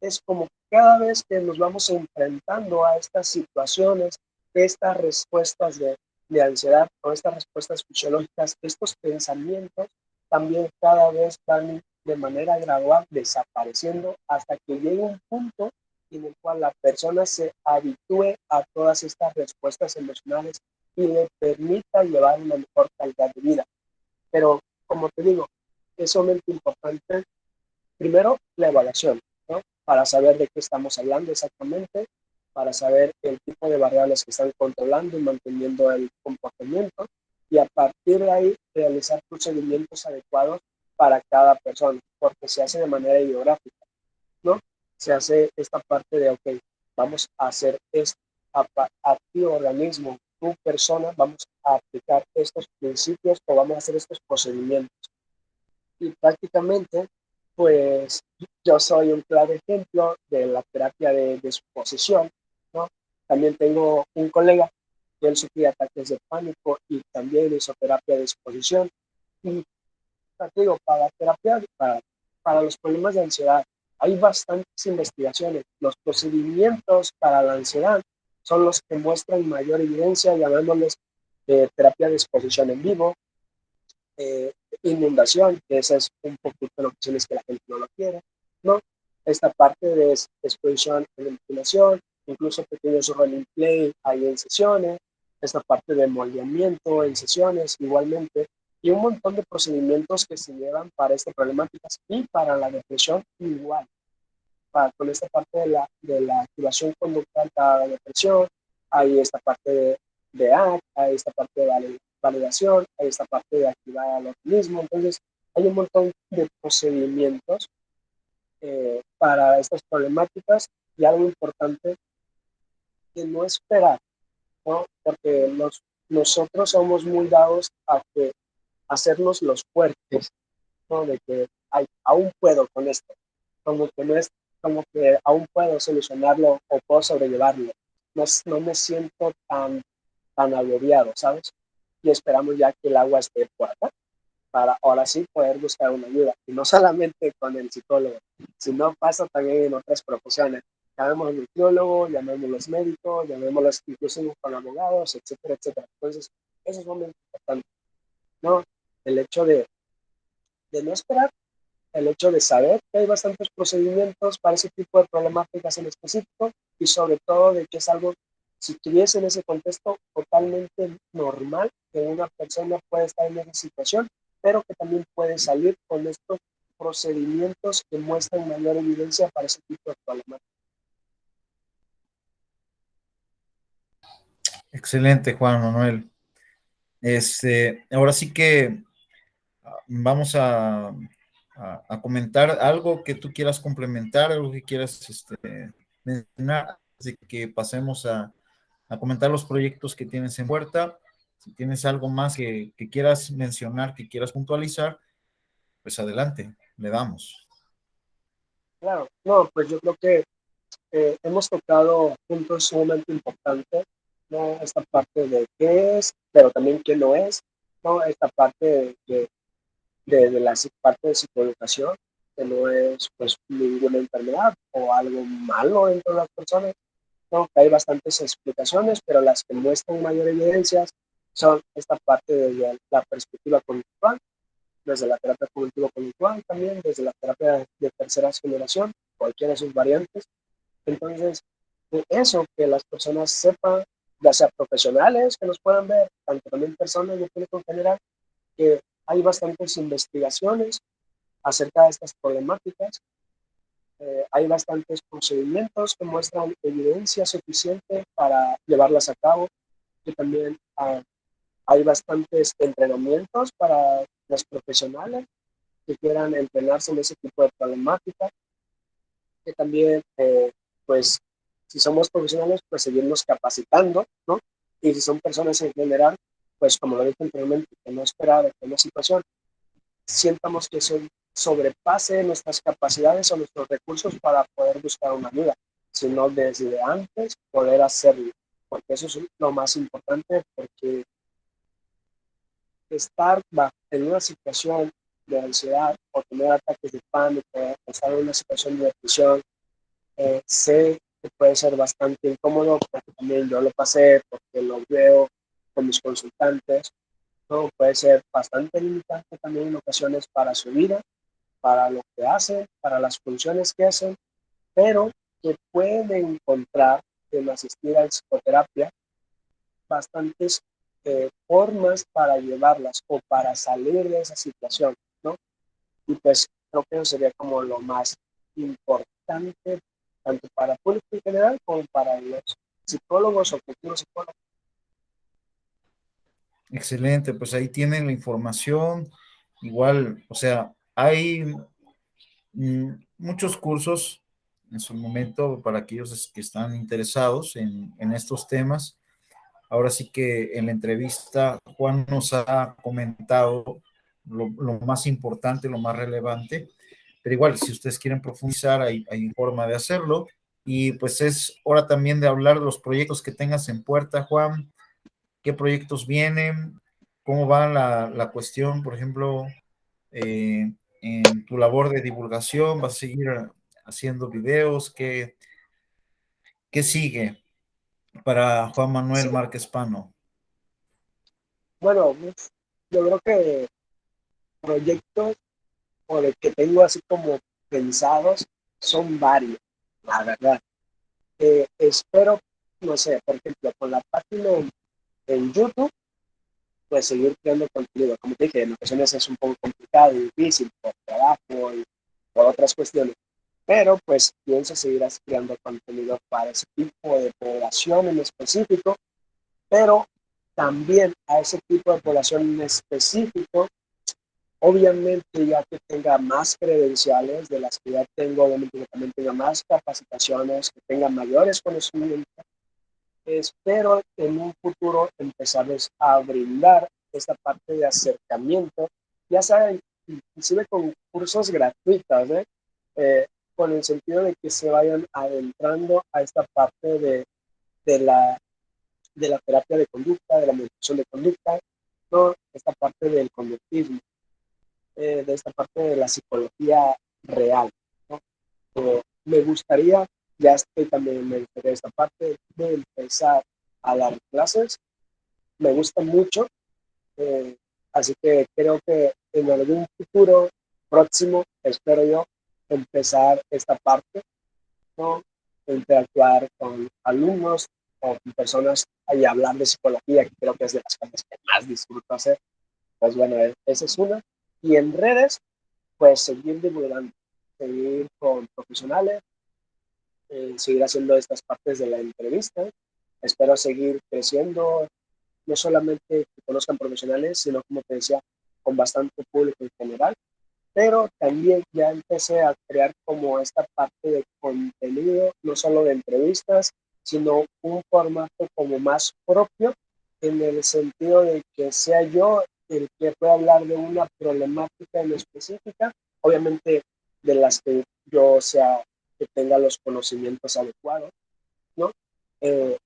Es como cada vez que nos vamos enfrentando a estas situaciones, estas respuestas de ansiedad o estas respuestas fisiológicas, estos pensamientos también cada vez van de manera gradual desapareciendo hasta que llegue un punto en el cual la persona se habitúe a todas estas respuestas emocionales y le permita llevar una mejor calidad de vida. Pero, como te digo, es sumamente importante, primero, la evaluación, ¿no? Para saber de qué estamos hablando exactamente, para saber el tipo de variables que están controlando y manteniendo el comportamiento, y a partir de ahí realizar procedimientos adecuados para cada persona, porque se hace de manera ideográfica, ¿no? Se hace esta parte de, ok, vamos a hacer esto, a ti organismo, tu persona, vamos a aplicar estos principios o vamos a hacer estos procedimientos. Y prácticamente, pues yo soy un claro ejemplo de la terapia de disposición, ¿no? También tengo un colega que él sufría ataques de pánico y también hizo terapia de disposición. Y digo, para los problemas de ansiedad hay bastantes investigaciones. Los procedimientos para la ansiedad son los que muestran mayor evidencia, llamémosles terapia de exposición en vivo, eh, inundación, que esa es un poquito en ocasiones que la gente no lo quiere, ¿no? Esta parte de exposición en ventilación, incluso pequeños role in play hay en sesiones, esta parte de moldeamiento en sesiones igualmente, y un montón de procedimientos que se llevan para estas problemáticas y para la depresión igual. con esta parte de la activación conductual para la depresión, hay esta parte de ACT, hay esta parte de validación, hay esta parte de activar al organismo. Entonces, hay un montón de procedimientos para estas problemáticas y algo importante que no esperar, ¿no? Porque nosotros somos muy dados a que hacernos los fuertes, ¿no? De que ay, aún puedo con esto, como que no es como que aún puedo solucionarlo o puedo sobrellevarlo. No, no me siento tan agobiado, ¿sabes? Y esperamos ya que el agua esté por acá para ahora sí poder buscar una ayuda. Y no solamente con el psicólogo, sino pasa también en otras profesiones. Llamemos al nutriólogo, llamemos los médicos, llamémoslos incluso con abogados, etcétera, etcétera. Entonces, eso es muy importante, ¿no? El hecho de no esperar, el hecho de saber que hay bastantes procedimientos para ese tipo de problemáticas en específico y sobre todo de que es algo, si estuviese en ese contexto, totalmente normal que una persona pueda estar en esa situación, pero que también puede salir con estos procedimientos que muestran mayor evidencia para ese tipo de problemáticas. Excelente, Juan Manuel. Ahora sí que vamos a comentar algo que tú quieras complementar, algo que quieras mencionar, así que pasemos a comentar los proyectos que tienes en puerta. Si tienes algo más que quieras mencionar, que quieras puntualizar, pues adelante, le damos. Claro, no, pues yo creo que hemos tocado puntos sumamente importantes, ¿no? Esta parte de qué es, pero también qué no es, ¿no? Esta parte de la parte de psicoeducación, que no es pues ninguna enfermedad o algo malo dentro de las personas, ¿no? Que hay bastantes explicaciones, pero las que muestran mayor evidencias son esta parte de la perspectiva conductual, desde la terapia cognitivo-conductual también, desde la terapia de tercera generación, cualquiera de sus variantes. Entonces, eso, que las personas sepan, ya sea profesionales que nos puedan ver, tanto también personas de público en general, que hay bastantes investigaciones acerca de estas problemáticas. Hay bastantes procedimientos que muestran evidencia suficiente para llevarlas a cabo y también hay bastantes entrenamientos para los profesionales que quieran entrenarse en ese tipo de problemáticas, que también, pues, si somos profesionales, pues seguirnos capacitando, ¿no? Y si son personas en general, pues como lo dije anteriormente, que no esperar que una situación sientamos que eso sobrepase nuestras capacidades o nuestros recursos para poder buscar una ayuda, sino desde antes poder hacerlo, porque eso es lo más importante, porque estar en una situación de ansiedad o tener ataques de pánico, o estar en una situación de depresión, sé que puede ser bastante incómodo, porque también yo lo pasé, porque lo veo con mis consultantes, ¿no? Puede ser bastante limitante también en ocasiones para su vida, para lo que hacen, para las funciones que hacen, pero que pueden encontrar en asistir a psicoterapia bastantes formas para llevarlas o para salir de esa situación, ¿no? Y pues creo que eso sería como lo más importante, tanto para el público en general como para los psicólogos o futuros psicólogos. Excelente, pues ahí tienen la información. Igual, o sea, hay muchos cursos en su momento para aquellos que están interesados en estos temas. Ahora sí que en la entrevista Juan nos ha comentado lo más importante, lo más relevante, pero igual si ustedes quieren profundizar hay forma de hacerlo. Y pues es hora también de hablar de los proyectos que tengas en puerta, Juan. ¿Qué proyectos vienen? ¿Cómo va la cuestión, por ejemplo, en tu labor de divulgación? ¿Vas a seguir haciendo videos? ¿Qué sigue para Juan Manuel Sí, Márquez Pano? bueno, yo creo que proyectos o de que tengo así como pensados son varios, la verdad. Espero, no sé, por ejemplo, con la página en YouTube, pues seguir creando contenido. Como te dije, en ocasiones es un poco complicado y difícil por trabajo y por otras cuestiones, pero pues pienso seguir creando contenido para ese tipo de población en específico, pero también a ese tipo de población en específico, obviamente ya que tenga más credenciales de las que ya tengo, obviamente que también tenga más capacitaciones, que tenga mayores conocimientos, espero en un futuro empezarles a brindar esta parte de acercamiento, ya sea inclusive con cursos gratuitos, ¿eh? Eh, con el sentido de que se vayan adentrando a esta parte de la, de la terapia de conducta, de la meditación de conducta, ¿no? Esta parte del conductismo, de esta parte de la psicología real, ¿no? Me gustaría, ya estoy también, me gustaría esta parte de empezar a dar clases, me gusta mucho, eh, así que creo que en algún futuro próximo, espero yo, empezar esta parte, ¿no? Interactuar con alumnos o con personas y hablar de psicología, que creo que es de las cosas que más disfruto hacer. Pues bueno, esa es una. Y en redes, pues seguir divulgando, seguir con profesionales, seguir haciendo estas partes de la entrevista. Espero seguir creciendo, no solamente que conozcan profesionales, sino como te decía, con bastante público en general, pero también ya empecé a crear como esta parte de contenido, no solo de entrevistas, sino un formato como más propio, en el sentido de que sea yo el que pueda hablar de una problemática en específica, obviamente de las que yo sea que tenga los conocimientos adecuados, ¿no?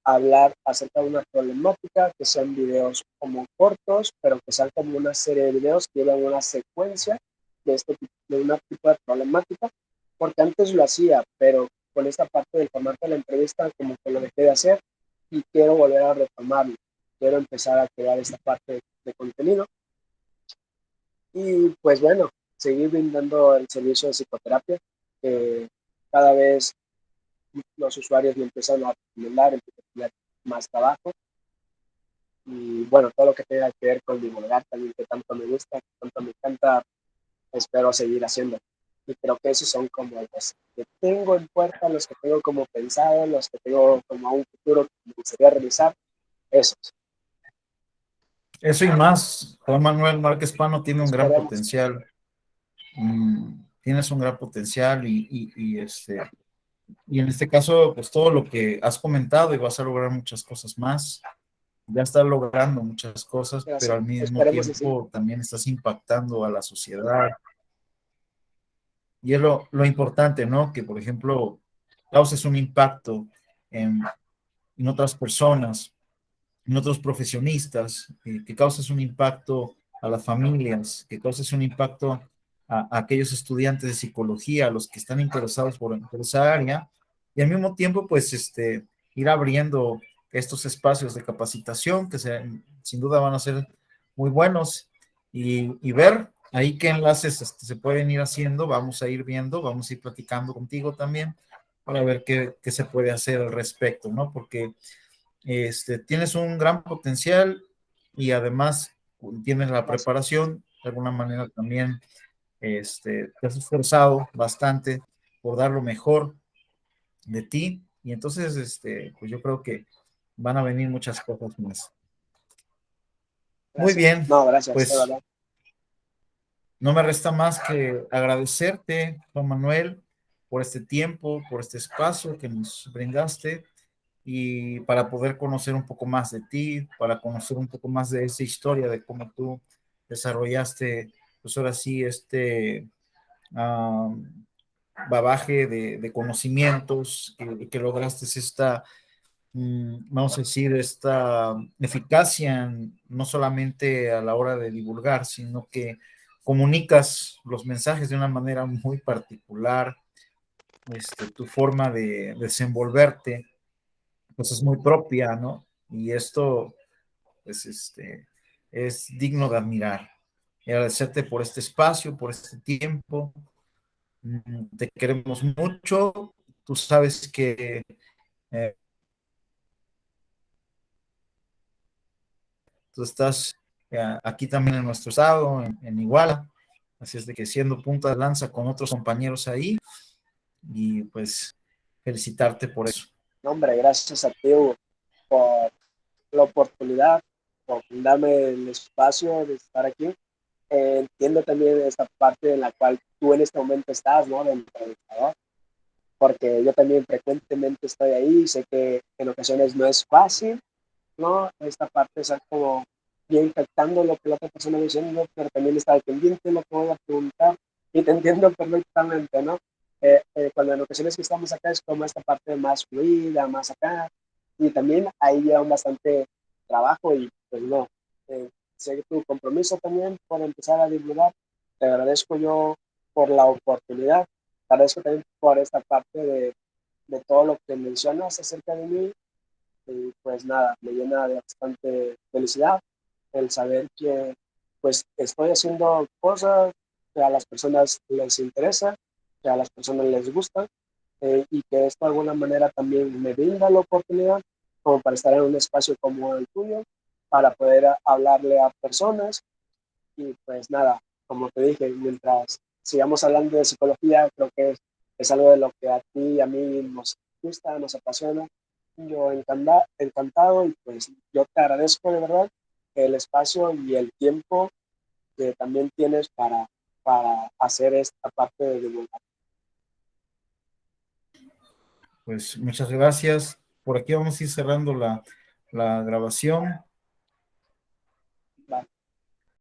Hablar acerca de una problemática, que sean videos como cortos, pero que sean como una serie de videos que llevan una secuencia de una tipo de problemática, porque antes lo hacía, pero con esta parte del formato de la entrevista como que lo dejé de hacer y quiero volver a retomarlo, quiero empezar a crear esta parte de contenido y pues bueno, seguir brindando el servicio de psicoterapia, que cada vez los usuarios me empiezan a recomendar, empiezan a tener más trabajo y bueno, todo lo que tenga que ver con divulgar también que tanto me gusta, que tanto me encanta, espero seguir haciendo. Y creo que esos son como los que tengo en puerta, los que tengo como pensado, los que tengo como a un futuro que me gustaría realizar, esos. Eso y más, Juan Manuel Márquez Pano tiene un gran Esperemos. potencial. Tienes un gran potencial y en este caso, pues todo lo que has comentado y vas a lograr muchas cosas más. Ya estás logrando muchas cosas, pero Gracias. al mismo Esperemos así. tiempo también estás impactando a la sociedad. Y es lo importante, ¿no? Que, por ejemplo, causes un impacto en otras personas, en otros profesionistas, que causes un impacto a las familias, que causes un impacto a aquellos estudiantes de psicología, a los que están interesados por esa área, y al mismo tiempo, pues, ir abriendo estos espacios de capacitación que sin duda van a ser muy buenos y ver ahí qué enlaces se pueden ir haciendo, vamos a ir viendo, vamos a ir platicando contigo también para ver qué se puede hacer al respecto, ¿no? Porque tienes un gran potencial y además tienes la Gracias. preparación, de alguna manera también te has esforzado bastante por dar lo mejor de ti y entonces pues yo creo que van a venir muchas cosas más. Muy Gracias. bien, No, gracias, de pues verdad. no me resta más que agradecerte, Juan Manuel, por este tiempo, por este espacio que nos brindaste y para poder conocer un poco más de ti, para conocer un poco más de esa historia, de cómo tú desarrollaste, pues ahora sí, um, bagaje de conocimientos, que lograste esta, vamos a decir, esta eficacia no solamente a la hora de divulgar, sino que comunicas los mensajes de una manera muy particular, tu forma de desenvolverte pues es muy propia, ¿no? Y esto, pues, es digno de admirar. Y agradecerte por este espacio, por este tiempo. Te queremos mucho. Tú sabes que eh, tú estás aquí también en nuestro estado, en Iguala. Así es de que siendo punta de lanza con otros compañeros ahí, y pues felicitarte por eso. No, hombre, gracias a ti, Hugo, por la oportunidad, por darme el espacio de estar aquí. Entiendo también esta parte en la cual tú en este momento estás, ¿no? De entrevistador, porque yo también frecuentemente estoy ahí y sé que en ocasiones no es fácil, ¿no? Esta parte es como bien captando lo que la otra persona está diciendo, pero también está pendiente de lo que voy a preguntar y te entiendo perfectamente, ¿no? Cuando en ocasiones que estamos acá es como esta parte más fluida, más acá, y también ahí lleva bastante trabajo y pues no, sé que tu compromiso también por empezar a divulgar, te agradezco yo por la oportunidad, te agradezco también por esta parte de todo lo que mencionas acerca de mí y pues nada, me llena de bastante felicidad el saber que pues estoy haciendo cosas que a las personas les interesa, que a las personas les gusta y que esto de alguna manera también me brinda la oportunidad como para estar en un espacio como el tuyo, para poder hablarle a personas y pues nada, como te dije, mientras sigamos hablando de psicología, creo que es algo de lo que a ti y a mí nos gusta, nos apasiona. Yo encantado y pues yo te agradezco de verdad el espacio y el tiempo que también tienes para hacer esta parte de divulgar. Pues muchas gracias. Por aquí vamos a ir cerrando la grabación.